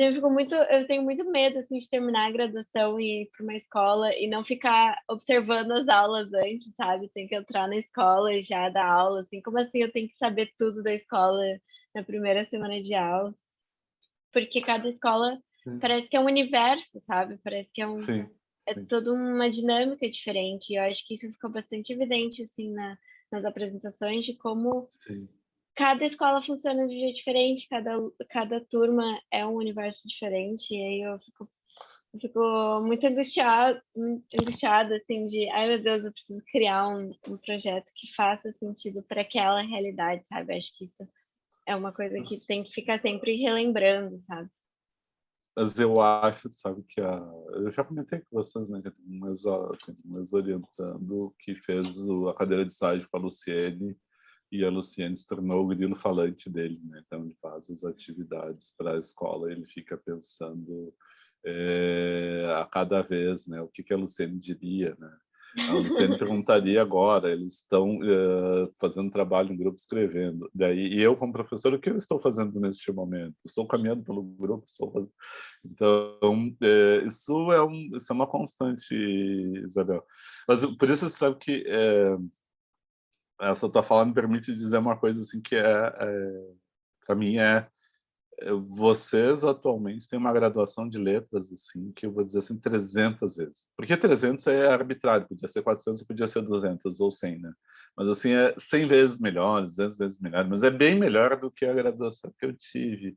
tenho muito medo, assim, de terminar a graduação e ir para uma escola e não ficar observando as aulas antes, sabe? Tem que entrar na escola e já dar aula, assim. Como assim eu tenho que saber tudo da escola na primeira semana de aula? Porque cada escola parece que é um universo, sabe? Parece que Sim. é Sim. toda uma dinâmica diferente. E eu acho que isso ficou bastante evidente, assim, nas apresentações, de como Sim. cada escola funciona de um jeito diferente, cada turma é um universo diferente. E aí eu fico muito angustiada, assim, de, ai meu Deus, eu preciso criar um projeto que faça sentido para aquela realidade, sabe? Acho que isso é uma coisa que tem que ficar sempre relembrando, sabe? Mas eu acho, sabe, que eu já comentei com vocês, né, que tem um ex-orientando que fez a cadeira de estágio com a Luciene, e a Luciene se tornou o grilo falante dele, né? Então ele faz as atividades para a escola, ele fica pensando a cada vez, né, o que a Luciene diria, né? A Luciene perguntaria agora, eles estão fazendo trabalho em grupo, escrevendo. Daí, e eu, como professor, o que eu estou fazendo neste momento? Estou caminhando pelo grupo, Então, isso é uma constante, Isabel. Mas por isso você sabe que essa tua fala me permite dizer uma coisa assim que para mim vocês atualmente têm uma graduação de letras assim que eu vou dizer assim 300 vezes. Porque 300 é arbitrário, podia ser 400, podia ser 200 ou 100, né? Mas assim é 100 vezes melhor, 200 vezes melhor, mas é bem melhor do que a graduação que eu tive.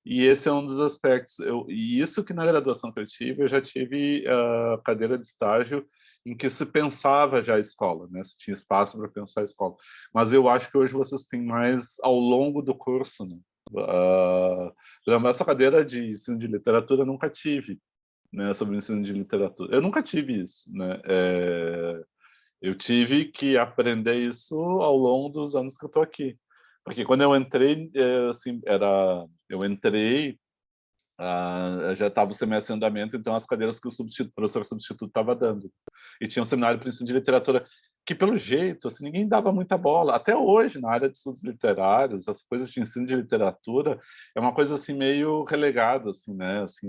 E esse é um dos aspectos. E isso que na graduação que eu já tive a cadeira de estágio em que se pensava já a escola, né? Se tinha espaço para pensar a escola. Mas eu acho que hoje vocês têm mais ao longo do curso, né? Por exemplo, essa cadeira de ensino de literatura eu nunca tive, né? Sobre o ensino de literatura. Eu nunca tive isso, né? Eu tive que aprender isso ao longo dos anos que eu estou aqui. Porque quando eu entrei, assim, eu entrei, já estava o semestre em andamento, então as cadeiras que o professor substituto estava dando. E tinha um seminário para ensino de literatura que pelo jeito, assim, ninguém dava muita bola. Até hoje, na área de estudos literários, as coisas de ensino de literatura é uma coisa assim meio relegada, assim, né? Assim,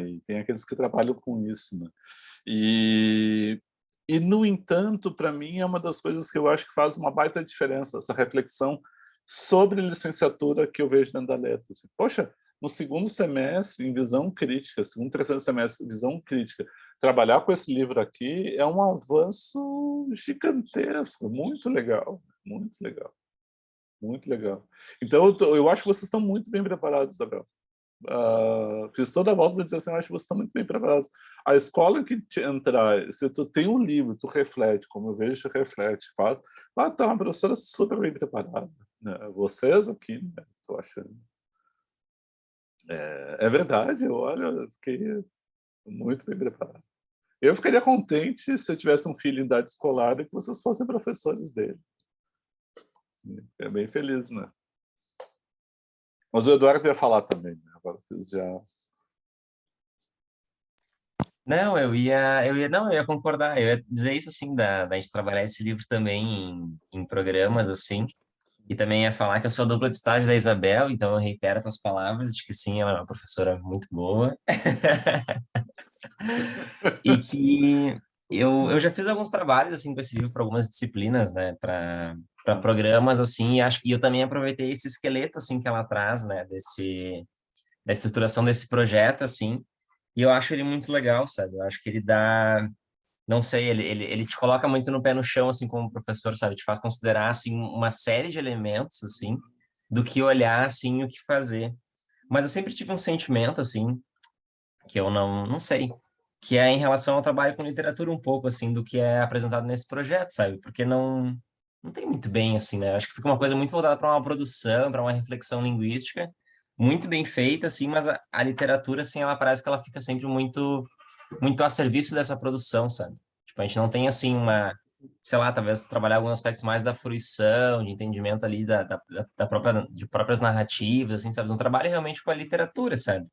e tem aqueles que trabalham com isso, né? E, no entanto, para mim é uma das coisas que eu acho que faz uma baita diferença, essa reflexão sobre licenciatura que eu vejo dentro da letra. Assim, poxa, no segundo semestre, em visão crítica, segundo, terceiro semestre, visão crítica, trabalhar com esse livro aqui é um avanço gigantesco, muito legal, muito legal, muito legal. Então, eu acho que vocês estão muito bem preparados, Isabel. Fiz toda a volta para dizer assim, eu acho que vocês estão muito bem preparados. A escola que te entrar, se tu tem um livro, tu reflete, como eu vejo, tu reflete, fala, tá uma professora super bem preparada. Né? Vocês aqui, né? Tô achando. É verdade, eu fiquei muito bem preparado. Eu ficaria contente se eu tivesse um filho em idade escolar e que vocês fossem professores dele. É bem feliz, né? Mas o Eduardo ia falar também, né? Agora já... Não, não, eu ia concordar, eu ia dizer isso, assim, da gente trabalhar esse livro também em programas, assim, e também ia falar que eu sou a dupla de estágio da Isabel, então eu reitero as tuas palavras de que sim, ela é uma professora muito boa, e que eu já fiz alguns trabalhos, assim, com esse livro para algumas disciplinas, né, para programas, assim, e eu também aproveitei esse esqueleto, assim, que ela traz, né, da estruturação desse projeto, assim, e eu acho ele muito legal, sabe? Eu acho que ele dá, não sei, ele te coloca muito no pé no chão, assim, como professor, sabe? Te faz considerar, assim, uma série de elementos, assim, do que olhar, assim, o que fazer. Mas eu sempre tive um sentimento, assim, que eu não sei, que é em relação ao trabalho com literatura um pouco, assim, do que é apresentado nesse projeto, sabe? Porque não tem muito bem, assim, né? Acho que fica uma coisa muito voltada para uma produção, para uma reflexão linguística, muito bem feita, assim, mas a literatura, assim, ela parece que ela fica sempre muito a serviço dessa produção, sabe? Tipo, a gente não tem, assim, sei lá, talvez trabalhar alguns aspectos mais da fruição, de entendimento ali da própria, de próprias narrativas, assim, sabe? Não trabalha realmente com a literatura, sabe?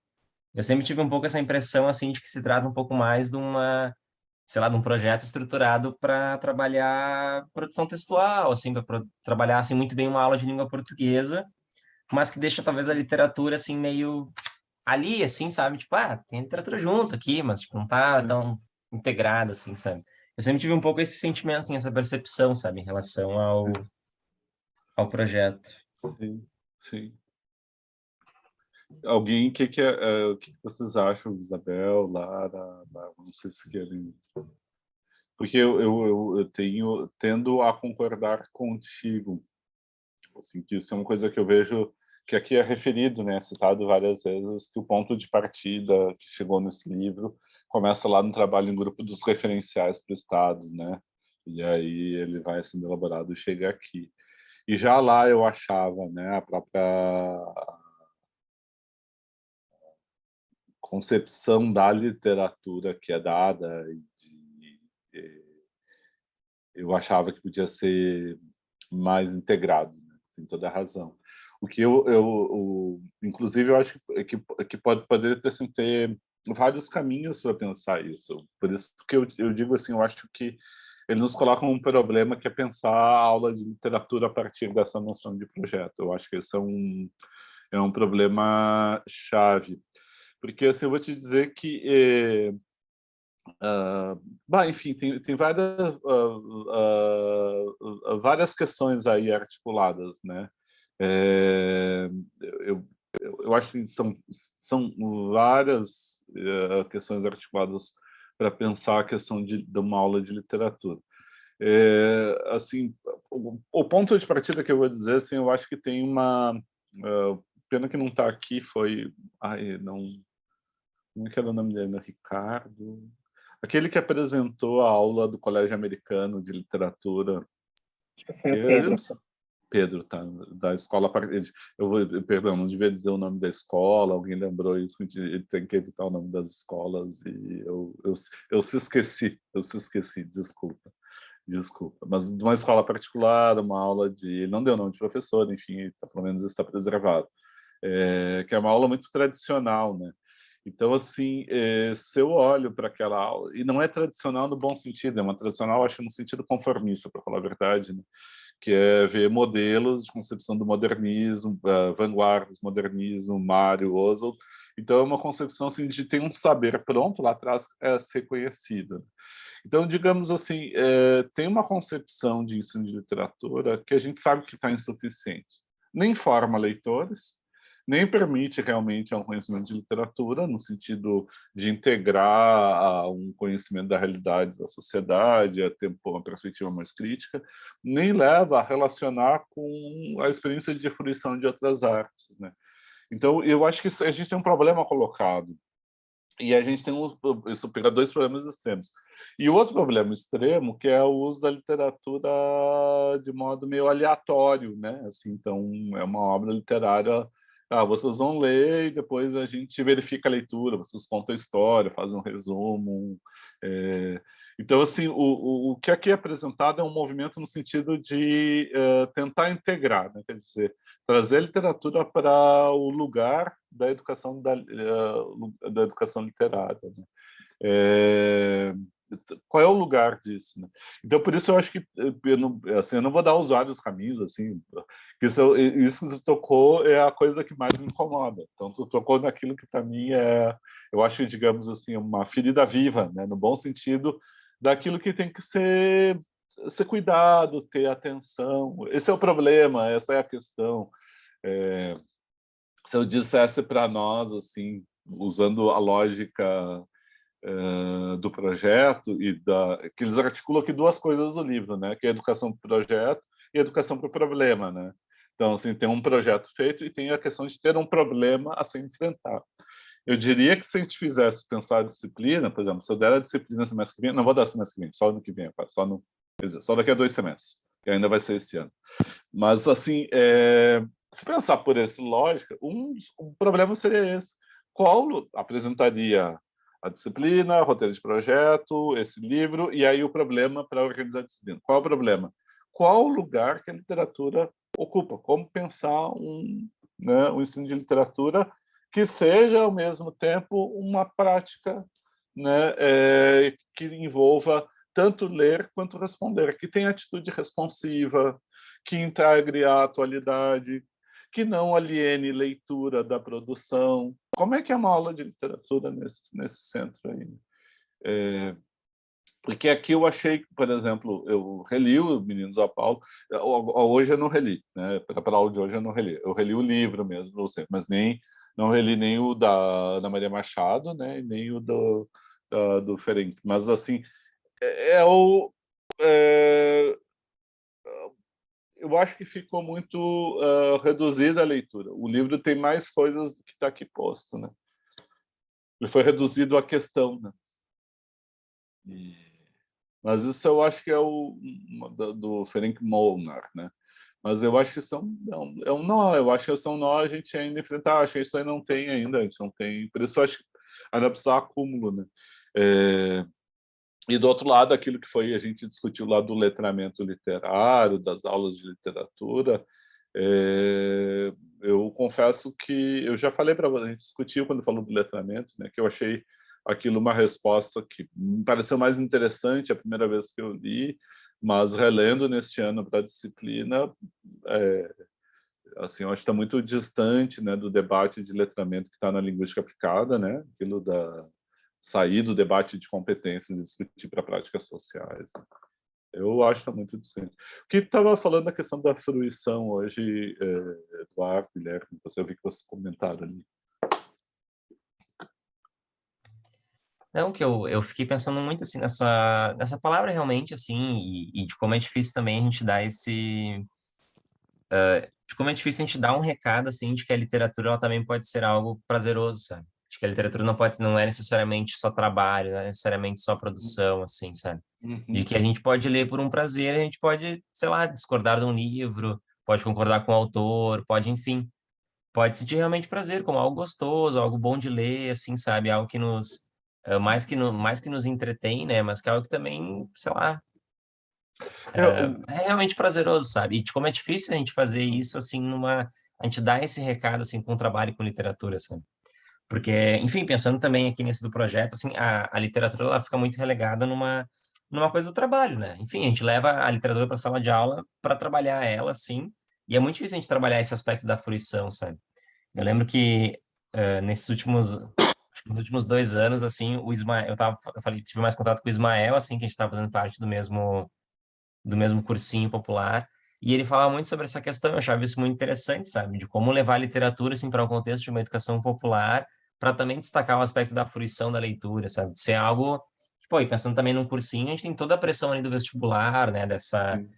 Eu sempre tive um pouco essa impressão, assim, de que se trata um pouco mais de sei lá, de um projeto estruturado para trabalhar produção textual, assim, para trabalhar, assim, muito bem uma aula de língua portuguesa, mas que deixa talvez a literatura, assim, meio ali, assim, sabe? Tipo, tem literatura junto aqui, mas, tipo, não tá tão integrada, assim, sabe? Eu sempre tive um pouco esse sentimento, assim, essa percepção, sabe, em relação ao projeto. Sim, sim. Alguém, o que vocês acham, Isabel, Lara, não sei se querem... Porque eu tendo a concordar contigo, assim, que isso é uma coisa que eu vejo que aqui é referido, né, citado várias vezes, que o ponto de partida que chegou nesse livro começa lá no trabalho em grupo dos referenciais para o Estado, né, e aí ele vai sendo elaborado e chega aqui. E já lá eu achava, né, a própria concepção da literatura que é dada, eu achava que podia ser mais integrado, né? Tem toda a razão. O que inclusive, eu acho que poderia ter, assim, ter vários caminhos para pensar isso. Por isso que eu digo assim, eu acho que ele nos coloca um problema que é pensar a aula de literatura a partir dessa noção de projeto. Eu acho que esse é um problema chave. Porque, assim, eu vou te dizer que enfim, tem várias questões aí articuladas, né? É, eu, eu acho que são várias questões articuladas para pensar a questão de uma aula de literatura. Assim, o ponto de partida que eu vou dizer, assim, eu acho que tem pena que não está aqui, foi... não... Como é que era o nome dele? Ricardo... Aquele que apresentou a aula do Colégio Americano de Literatura, Acho que foi o Pedro. Pedro, tá? Da escola... Perdão, não devia dizer o nome da escola, alguém lembrou isso, ele tem que evitar o nome das escolas, e eu se esqueci, desculpa. Mas de uma escola particular, uma aula de... Não deu nome de professor, enfim, pelo menos está preservado. Que é uma aula muito tradicional, né? Então, assim, se eu olho para aquela aula, e não é tradicional no bom sentido, é uma tradicional, acho, no sentido conformista, para falar a verdade, né? Que é ver modelos de concepção do modernismo, vanguardas, modernismo, Mário, Oswald. Então, é uma concepção assim, de ter um saber pronto lá atrás a ser reconhecido. Então, digamos assim, tem uma concepção de ensino de literatura que a gente sabe que está insuficiente. Nem forma leitores, nem permite realmente um conhecimento de literatura, no sentido de integrar um conhecimento da realidade da sociedade, a ter uma perspectiva mais crítica, nem leva a relacionar com a experiência de fruição de outras artes, né? Então, eu acho que a gente tem um problema colocado. E a gente tem isso pega dois problemas extremos. E o outro problema extremo, que é o uso da literatura de modo meio aleatório, né? Assim, então, é uma obra literária, vocês vão ler e depois a gente verifica a leitura, vocês contam a história, fazem um resumo. Então, assim, o que aqui é apresentado é um movimento no sentido de tentar integrar, né? Quer dizer, trazer a literatura para o lugar da educação da educação literária, né? Qual é o lugar disso, né? Então, por isso eu acho que eu não vou dar os vários caminhos, assim, que isso que tu tocou é a coisa que mais me incomoda. Então, tu tocou naquilo que para mim eu acho, digamos assim, uma ferida viva, né? No bom sentido daquilo que tem que ser cuidado, ter atenção. Esse é o problema, essa é a questão. Se eu dissesse para nós, assim, usando a lógica do projeto que eles articulam aqui duas coisas no livro, né? Que é a educação para o projeto e a educação para o problema, né? Então, assim, tem um projeto feito e tem a questão de ter um problema a ser enfrentado. Eu diria que se a gente fizesse pensar a disciplina, por exemplo, se eu der a disciplina semestre que vem, não vou dar semestre que vem, só ano que vem, só daqui a 2 semestres, que ainda vai ser esse ano. Mas, assim, se pensar por essa lógica, um problema seria esse. Qual apresentaria a disciplina, roteiro de projeto, esse livro, e aí o problema para organizar a disciplina? Qual é o problema? Qual o lugar que a literatura ocupa? Como pensar um ensino de literatura que seja, ao mesmo tempo, uma prática, né, que envolva tanto ler quanto responder, que tenha atitude responsiva, que integre a atualidade, que não aliene leitura da produção. Como é que é uma aula de literatura nesse centro aí? Porque aqui eu achei, por exemplo, eu reli o Meninos da Paulo, hoje eu não reli, né? Para a aula de hoje eu não reli. Eu reli o livro mesmo, mas não reli nem o da Maria Machado, né? Nem o do Ferenc. Mas, assim, eu acho que ficou muito reduzida a leitura. O livro tem mais coisas do que está aqui posto, né? Ele foi reduzido à questão, né? Mas isso eu acho que é do Ferenc Molnar, né? Mas eu acho que é um nó, eu acho que são nó a gente ainda enfrentar, acho que isso aí não tem ainda, a gente não tem, por isso eu acho que ainda precisa acúmulo, né? E do outro lado, aquilo que a gente discutiu lá do letramento literário, das aulas de literatura, eu confesso que eu já falei para você, a gente discutiu quando falou do letramento, né, que eu achei aquilo uma resposta que me pareceu mais interessante a primeira vez que eu li, mas relendo neste ano para a disciplina, assim, eu acho que está muito distante, né, do debate de letramento que está na linguística aplicada, né, aquilo sair do debate de competências e discutir para práticas sociais. Eu acho que está muito distante. O que estava falando da questão da fruição hoje, Eduardo, Guilherme, eu vi que vocês comentaram ali. Não, que eu fiquei pensando muito, assim, nessa palavra realmente, assim, e de como é difícil também a gente dar de como é difícil a gente dar um recado, assim, de que a literatura, ela também pode ser algo prazeroso, sabe? De que a literatura não é necessariamente só trabalho, não é necessariamente só produção, assim, sabe? De que a gente pode ler por um prazer, a gente pode, sei lá, discordar de um livro, pode concordar com o autor, enfim, pode sentir realmente prazer, como algo gostoso, algo bom de ler, assim, sabe? Algo que mais que nos entretém, né? Mas que é algo que também, sei lá, é realmente prazeroso, sabe? E de como é difícil a gente fazer isso, assim, a gente dá esse recado, assim, com trabalho e com literatura, sabe? Porque, enfim, pensando também aqui nesse do projeto, assim, a literatura ela fica muito relegada numa coisa do trabalho, né? Enfim, a gente leva a literatura para a sala de aula para trabalhar ela, assim, e é muito difícil a gente trabalhar esse aspecto da fruição, sabe? Eu lembro que nesses últimos, acho que nos últimos 2 anos, assim, o Ismael, eu falei, tive mais contato com o Ismael, assim, que a gente estava fazendo parte do mesmo cursinho popular, e ele falava muito sobre essa questão, eu achava isso muito interessante, sabe, de como levar a literatura, assim, para o contexto de uma educação popular, para também destacar o aspecto da fruição da leitura, sabe, de ser algo, que, pô, e pensando também num cursinho, a gente tem toda a pressão ali do vestibular, né, Sim,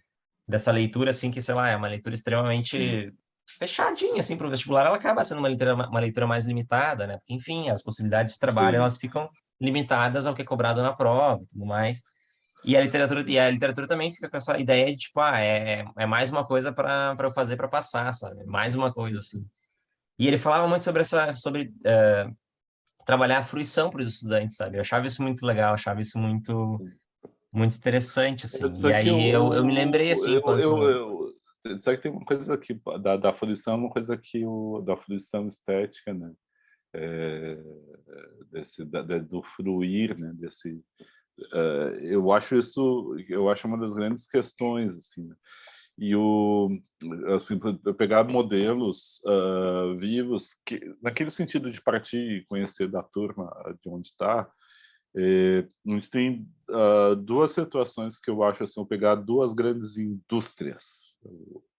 dessa leitura, assim, que, sei lá, é uma leitura sim, extremamente fechadinha, assim, para o vestibular, ela acaba sendo uma leitura mais limitada, né, porque, enfim, as possibilidades de trabalho, sim. elas ficam limitadas ao que é cobrado na prova e tudo mais. E a literatura também fica com essa ideia de, tipo, é mais uma coisa para eu fazer para passar, sabe? Mais uma coisa, assim. E ele falava muito sobre trabalhar a fruição para os estudantes, sabe? Eu achava isso muito legal, achava isso muito, muito interessante, assim. E Só que aí eu me lembrei, assim, só que tem uma coisa aqui da fruição, uma coisa que da fruição estética, né? É, do fruir, né? Eu acho uma das grandes questões, assim, né? E assim, eu pegar modelos vivos, naquele sentido de partir e conhecer da turma de onde está, a gente tem duas situações que eu acho assim, eu pegar duas grandes indústrias,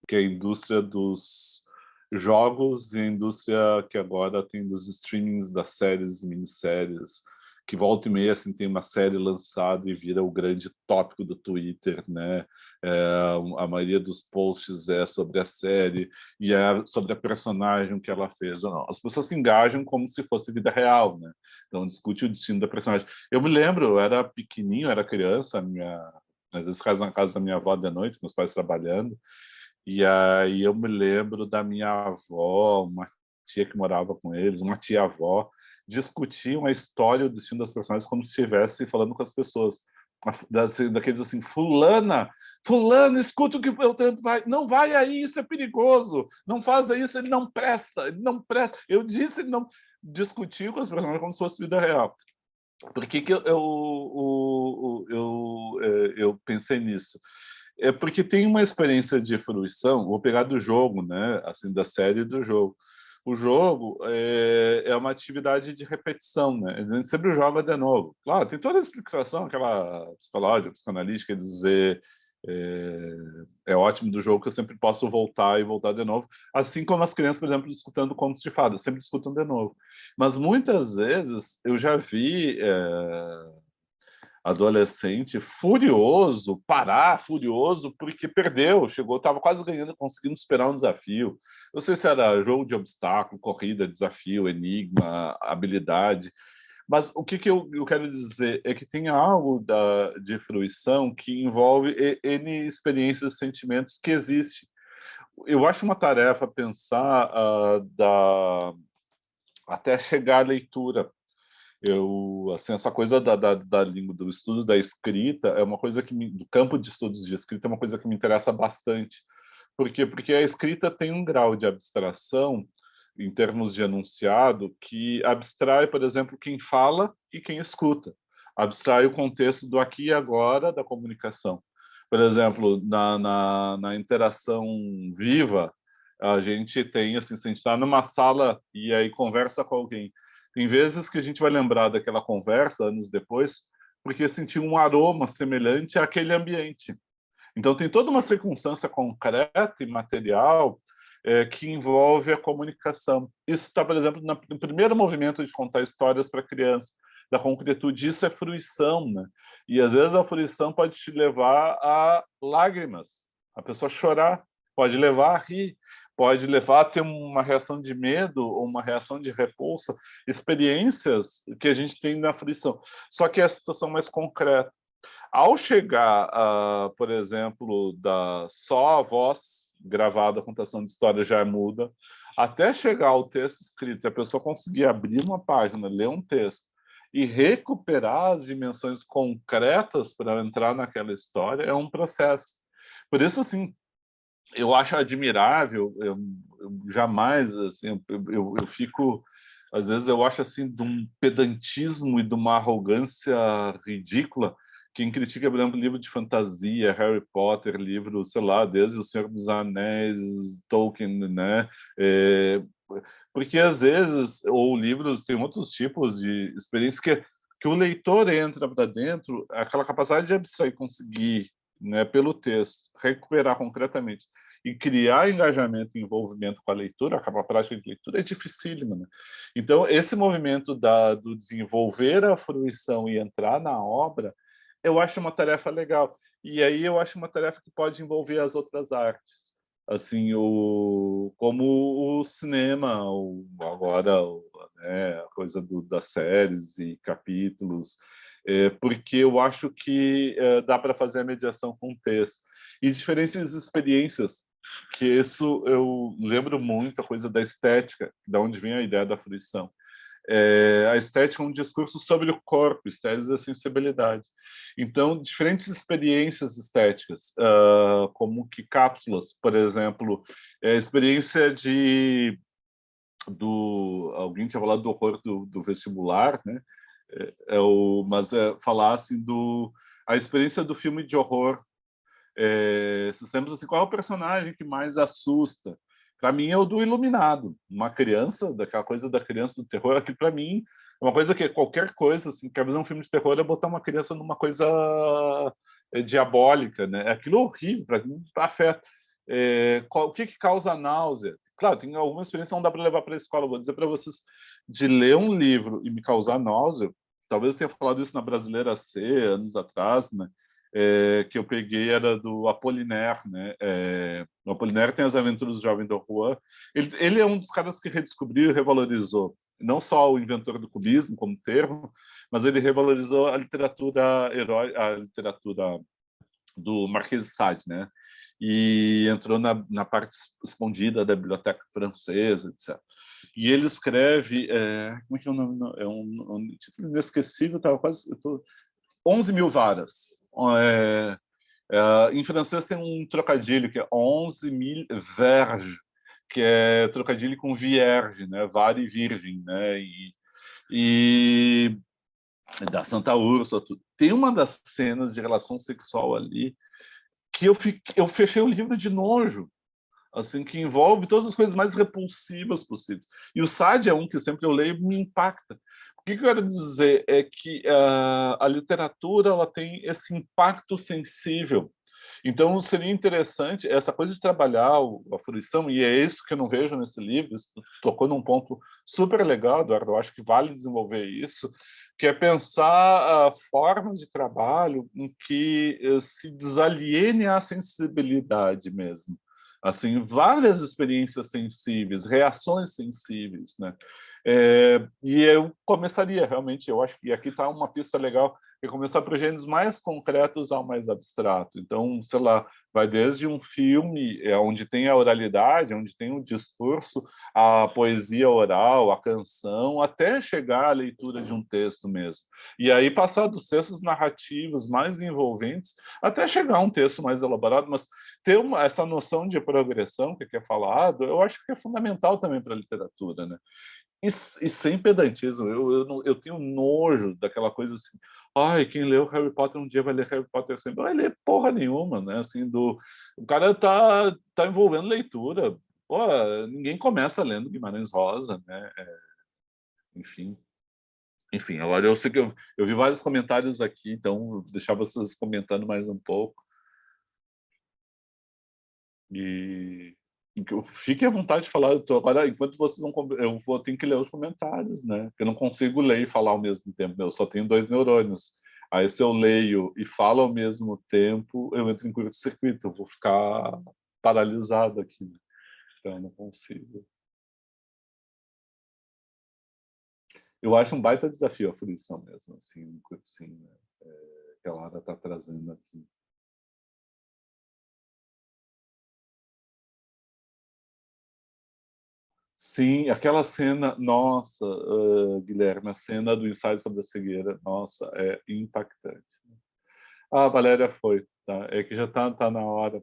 que é a indústria dos jogos e a indústria que agora tem dos streamings das séries e minisséries, que volta e meia assim, tem uma série lançada e vira o grande tópico do Twitter, né? A maioria dos posts é sobre a série e é sobre a personagem que ela fez. Não, as pessoas se engajam como se fosse vida real, né? Então discute o destino da personagem. Eu me lembro, eu era pequenininho, era criança, às vezes na casa da minha avó de noite, meus pais trabalhando, e aí eu me lembro da minha avó, uma tia que morava com eles, uma tia-avó, discutiam a história e o destino das personagens como se estivesse falando com as pessoas. Daqueles assim, fulana, escuta o que o Beltrano vai, não vai aí, isso é perigoso, não faça isso, ele não presta, eu disse, ele não discutiu com as personagens como se fosse vida real. Por que que eu pensei nisso? É porque tem uma experiência de fruição, vou pegar do jogo, né? Assim, da série do jogo. O jogo é uma atividade de repetição, né? A gente sempre joga de novo. Claro, tem toda a explicação, aquela psicológica, psicanalítica, de dizer é ótimo do jogo que eu sempre posso voltar e voltar de novo. Assim como as crianças, por exemplo, escutando contos de fadas, sempre escutam de novo. Mas muitas vezes eu já vi adolescente furioso, porque perdeu, chegou, estava quase ganhando, conseguindo superar um desafio. Não sei se era jogo de obstáculo, corrida, desafio, enigma, habilidade. Mas o que eu quero dizer é que tem algo de fruição que envolve N experiências e sentimentos que existem. Eu acho uma tarefa pensar até chegar à leitura. Assim, essa coisa da língua, do estudo da escrita, é uma coisa do campo de estudos de escrita, é uma coisa que me interessa bastante. Por quê? Porque a escrita tem um grau de abstração, em termos de enunciado, que abstrai, por exemplo, quem fala e quem escuta. Abstrai o contexto do aqui e agora da comunicação. Por exemplo, na interação viva, a gente tem, assim, se a gente está numa sala e aí conversa com alguém, tem vezes que a gente vai lembrar daquela conversa anos depois, porque sentiu um aroma semelhante àquele ambiente. Então, tem toda uma circunstância concreta e material que envolve a comunicação. Isso está, por exemplo, no primeiro movimento de contar histórias para criança, da concretude. Isso é fruição, né? E, às vezes, a fruição pode te levar a lágrimas, a pessoa chorar, pode levar a rir, pode levar a ter uma reação de medo ou uma reação de repulsa, experiências que a gente tem na fruição. Só que é a situação mais concreta. Ao chegar, por exemplo, só a voz gravada, a contação de história já muda, até chegar ao texto escrito, a pessoa conseguir abrir uma página, ler um texto e recuperar as dimensões concretas para entrar naquela história, é um processo. Por isso, assim, eu acho admirável, eu jamais, assim, eu fico às vezes eu acho assim de um pedantismo e de uma arrogância ridícula. Quem critica, por exemplo, livro de fantasia, Harry Potter, livro, sei lá, desde O Senhor dos Anéis, Tolkien, né? Porque às vezes, ou livros, tem outros tipos de experiência que o leitor entra para dentro, aquela capacidade de abstrair, conseguir, né, pelo texto, recuperar concretamente e criar engajamento e envolvimento com a leitura, a prática de leitura é dificílima, né? Então, esse movimento do desenvolver a fruição e entrar na obra, eu acho uma tarefa legal. E aí eu acho uma tarefa que pode envolver as outras artes. Assim, como o cinema, agora, né, a coisa das séries e capítulos, porque eu acho que dá para fazer a mediação com o texto. E diferentes experiências, que isso eu lembro muito, a coisa da estética, da onde vem a ideia da fruição. A estética é um discurso sobre o corpo, estética da sensibilidade. Então, diferentes experiências estéticas, como que cápsulas, por exemplo, experiência alguém tinha falado do horror do vestibular, né? Mas falar assim a experiência do filme de horror. Esses tempos, assim, qual é o personagem que mais assusta? Para mim é o do Iluminado, uma criança, daquela coisa da criança do terror, aqui para mim é uma coisa que qualquer coisa, assim, quer fazer um filme de terror é botar uma criança numa coisa diabólica, né? Aquilo é horrível, para mim afeta. O que causa náusea? Claro, tem alguma experiência que não dá para levar para a escola. Vou dizer para vocês, de ler um livro e me causar náusea, talvez eu tenha falado isso na Brasileira C, anos atrás, né? Que eu peguei era do Apollinaire, né? O Apollinaire tem As Aventuras do Jovem Don Juan. Ele é um dos caras que redescobriu e revalorizou não só o inventor do cubismo como termo, mas ele revalorizou a literatura a literatura do Marquês de Sade, né? E entrou na parte escondida da biblioteca francesa, etc. E ele escreve, como é que é o nome? É um título inesquecível, estava quase... 11 mil varas. Em francês tem um trocadilho que é 11 mille verges, que é trocadilho com vierge, né? Vara e virgem, né? E da Santa Úrsula, tudo. Tem uma das cenas de relação sexual ali que eu fechei o livro de nojo, assim, que envolve todas as coisas mais repulsivas possíveis. E o Sade é um que sempre eu leio e me impacta. O que eu quero dizer é que a literatura ela tem esse impacto sensível. Então, seria interessante essa coisa de trabalhar a fruição, e é isso que eu não vejo nesse livro, isso tocou num ponto super legal, Eduardo, eu acho que vale desenvolver isso, que é pensar formas de trabalho em que se desaliene a sensibilidade mesmo. Assim, várias experiências sensíveis, reações sensíveis, né? E eu começaria realmente, eu acho que aqui está uma pista legal, é começar por gêneros mais concretos ao mais abstrato. Então, sei lá, vai desde um filme onde tem a oralidade, onde tem o discurso, a poesia oral, a canção, até chegar à leitura de um texto mesmo. E aí passar dos textos narrativos mais envolventes até chegar a um texto mais elaborado, mas ter essa noção de progressão que é falado, eu acho que é fundamental também para a literatura, né? E sem pedantismo, eu tenho nojo daquela coisa assim, ai, quem leu Harry Potter um dia vai ler Harry Potter sempre. Não vai ler porra nenhuma, né? Assim, o cara tá envolvendo leitura. Pô, ninguém começa lendo Guimarães Rosa, né? Enfim. Enfim, agora eu sei que eu vi vários comentários aqui, então vou deixar vocês comentando mais um pouco. E fique à vontade de falar. Agora, enquanto vocês não, eu vou ter que ler os comentários, né? Porque eu não consigo ler e falar ao mesmo tempo. Eu só tenho 2 neurônios. Aí, se eu leio e falo ao mesmo tempo, eu entro em curto-circuito. Eu vou ficar paralisado aqui, né? Então, eu não consigo. Eu acho um baita desafio a fruição mesmo, assim, né? Que a Lara está trazendo aqui. Sim, aquela cena, nossa, Guilherme, a cena do ensaio sobre a cegueira, nossa, é impactante. Ah, a Valéria foi, tá? É que já tá na hora.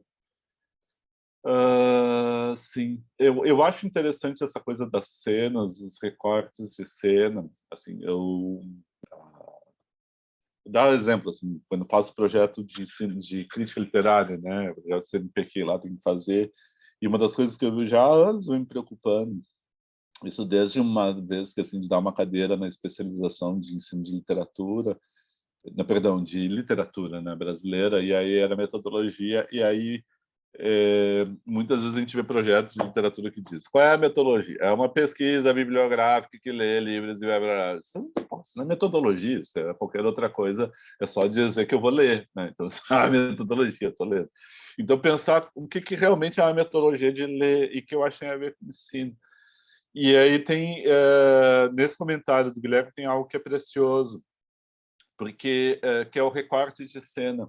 Sim, eu acho interessante essa coisa das cenas, os recortes de cena. Assim, eu dar um exemplo, assim, quando eu faço projeto de ensino de crítica literária, né, projeto CNPq lá tem que fazer, e uma das coisas que eu já há anos vem me preocupando, isso desde uma vez que assim de dar uma cadeira na especialização de ensino de literatura, perdão, de literatura, né, brasileira, e aí era metodologia, e aí muitas vezes a gente vê projetos de literatura que diz qual é a metodologia? É uma pesquisa bibliográfica que lê livros e blá, blá, blá. Isso não é metodologia, isso é qualquer outra coisa, é só dizer que eu vou ler, né? Então, isso é a metodologia, estou lendo. Então, pensar o que realmente é a metodologia de ler e que eu acho que tem a ver com o ensino. E aí tem, nesse comentário do Guilherme, tem algo que é precioso, porque que é o recorte de cena,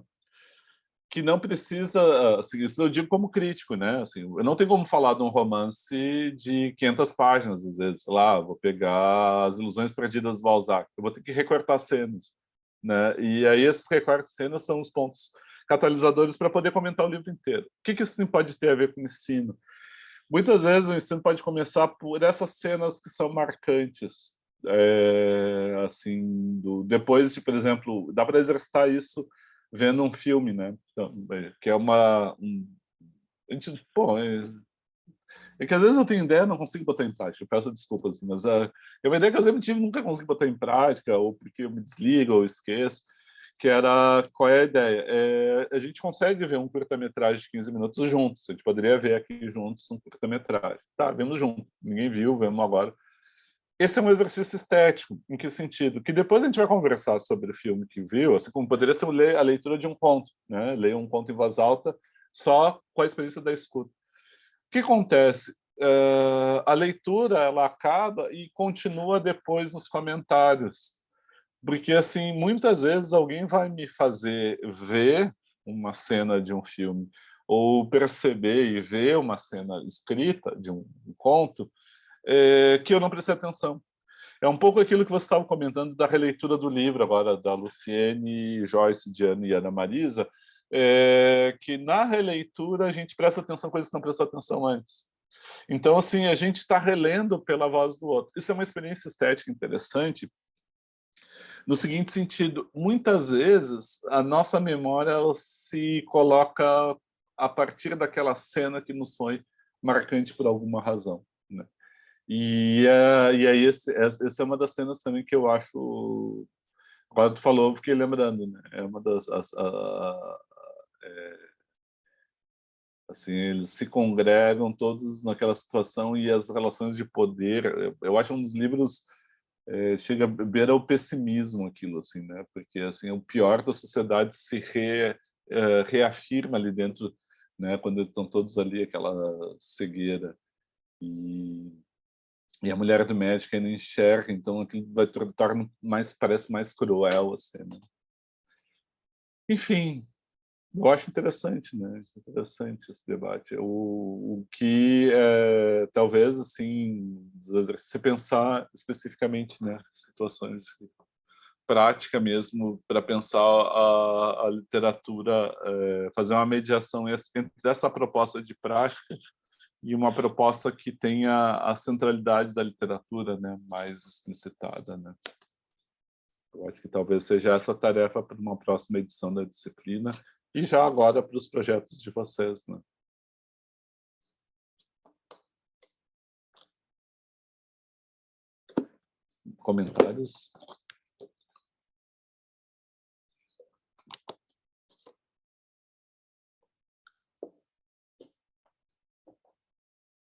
que não precisa, assim, isso eu digo como crítico, né? Assim, eu não tenho como falar de um romance de 500 páginas, às vezes, sei lá, vou pegar As Ilusões Perdidas do Balzac, eu vou ter que recortar cenas, né? E aí esses recortes de cenas são os pontos catalisadores para poder comentar o livro inteiro. O que isso pode ter a ver com o ensino? Muitas vezes o ensino pode começar por essas cenas que são marcantes, assim, depois de, por exemplo, dá para exercitar isso vendo um filme, né? Então, que é a gente, pô, que às vezes eu tenho ideia e não consigo botar em prática, eu peço desculpas, assim, mas é uma ideia que eu sempre tive, nunca consegui botar em prática, ou porque eu me desligo ou esqueço, que era, qual é a ideia? A gente consegue ver um curta-metragem de 15 minutos juntos, a gente poderia ver aqui juntos um curta-metragem. Tá, vendo junto, ninguém viu, vemos agora. Esse é um exercício estético. Em que sentido? Que depois a gente vai conversar sobre o filme que viu, assim como poderia ser a leitura de um conto, né? Ler um conto em voz alta só com a experiência da escuta. O que acontece? A leitura ela acaba e continua depois nos comentários, porque assim muitas vezes alguém vai me fazer ver uma cena de um filme ou perceber e ver uma cena escrita de um conto que eu não prestei atenção. É um pouco aquilo que você estava comentando da releitura do livro agora, da Luciene, Joyce, Diana e Ana Marisa, que na releitura a gente presta atenção em coisas que não prestou atenção antes. Então, assim, a gente está relendo pela voz do outro. Isso é uma experiência estética interessante, no seguinte sentido, muitas vezes a nossa memória se coloca a partir daquela cena que nos foi marcante por alguma razão, né? E aí, essa é uma das cenas também que eu acho. Quando tu falou, eu fiquei lembrando, né? É uma das. Assim, eles se congregam todos naquela situação e as relações de poder. Eu acho um dos livros. Chega a beira o pessimismo aquilo, assim, né? Porque assim, o pior da sociedade se reafirma ali dentro, né? Quando estão todos ali, aquela cegueira. E a mulher do médico ainda enxerga, então aquilo vai torna mais, parece mais cruel, assim, né? Enfim, eu acho interessante, né? Interessante esse debate. O que talvez assim, se pensar especificamente, né, situações de prática mesmo para pensar a literatura, fazer uma mediação entre essa proposta de prática e uma proposta que tenha a centralidade da literatura, né, mais explicitada, né? Eu acho que talvez seja essa tarefa para uma próxima edição da disciplina e já agora para os projetos de vocês, né? Comentários?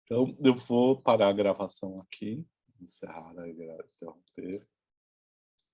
Então, eu vou parar a gravação aqui, encerrar a interromper.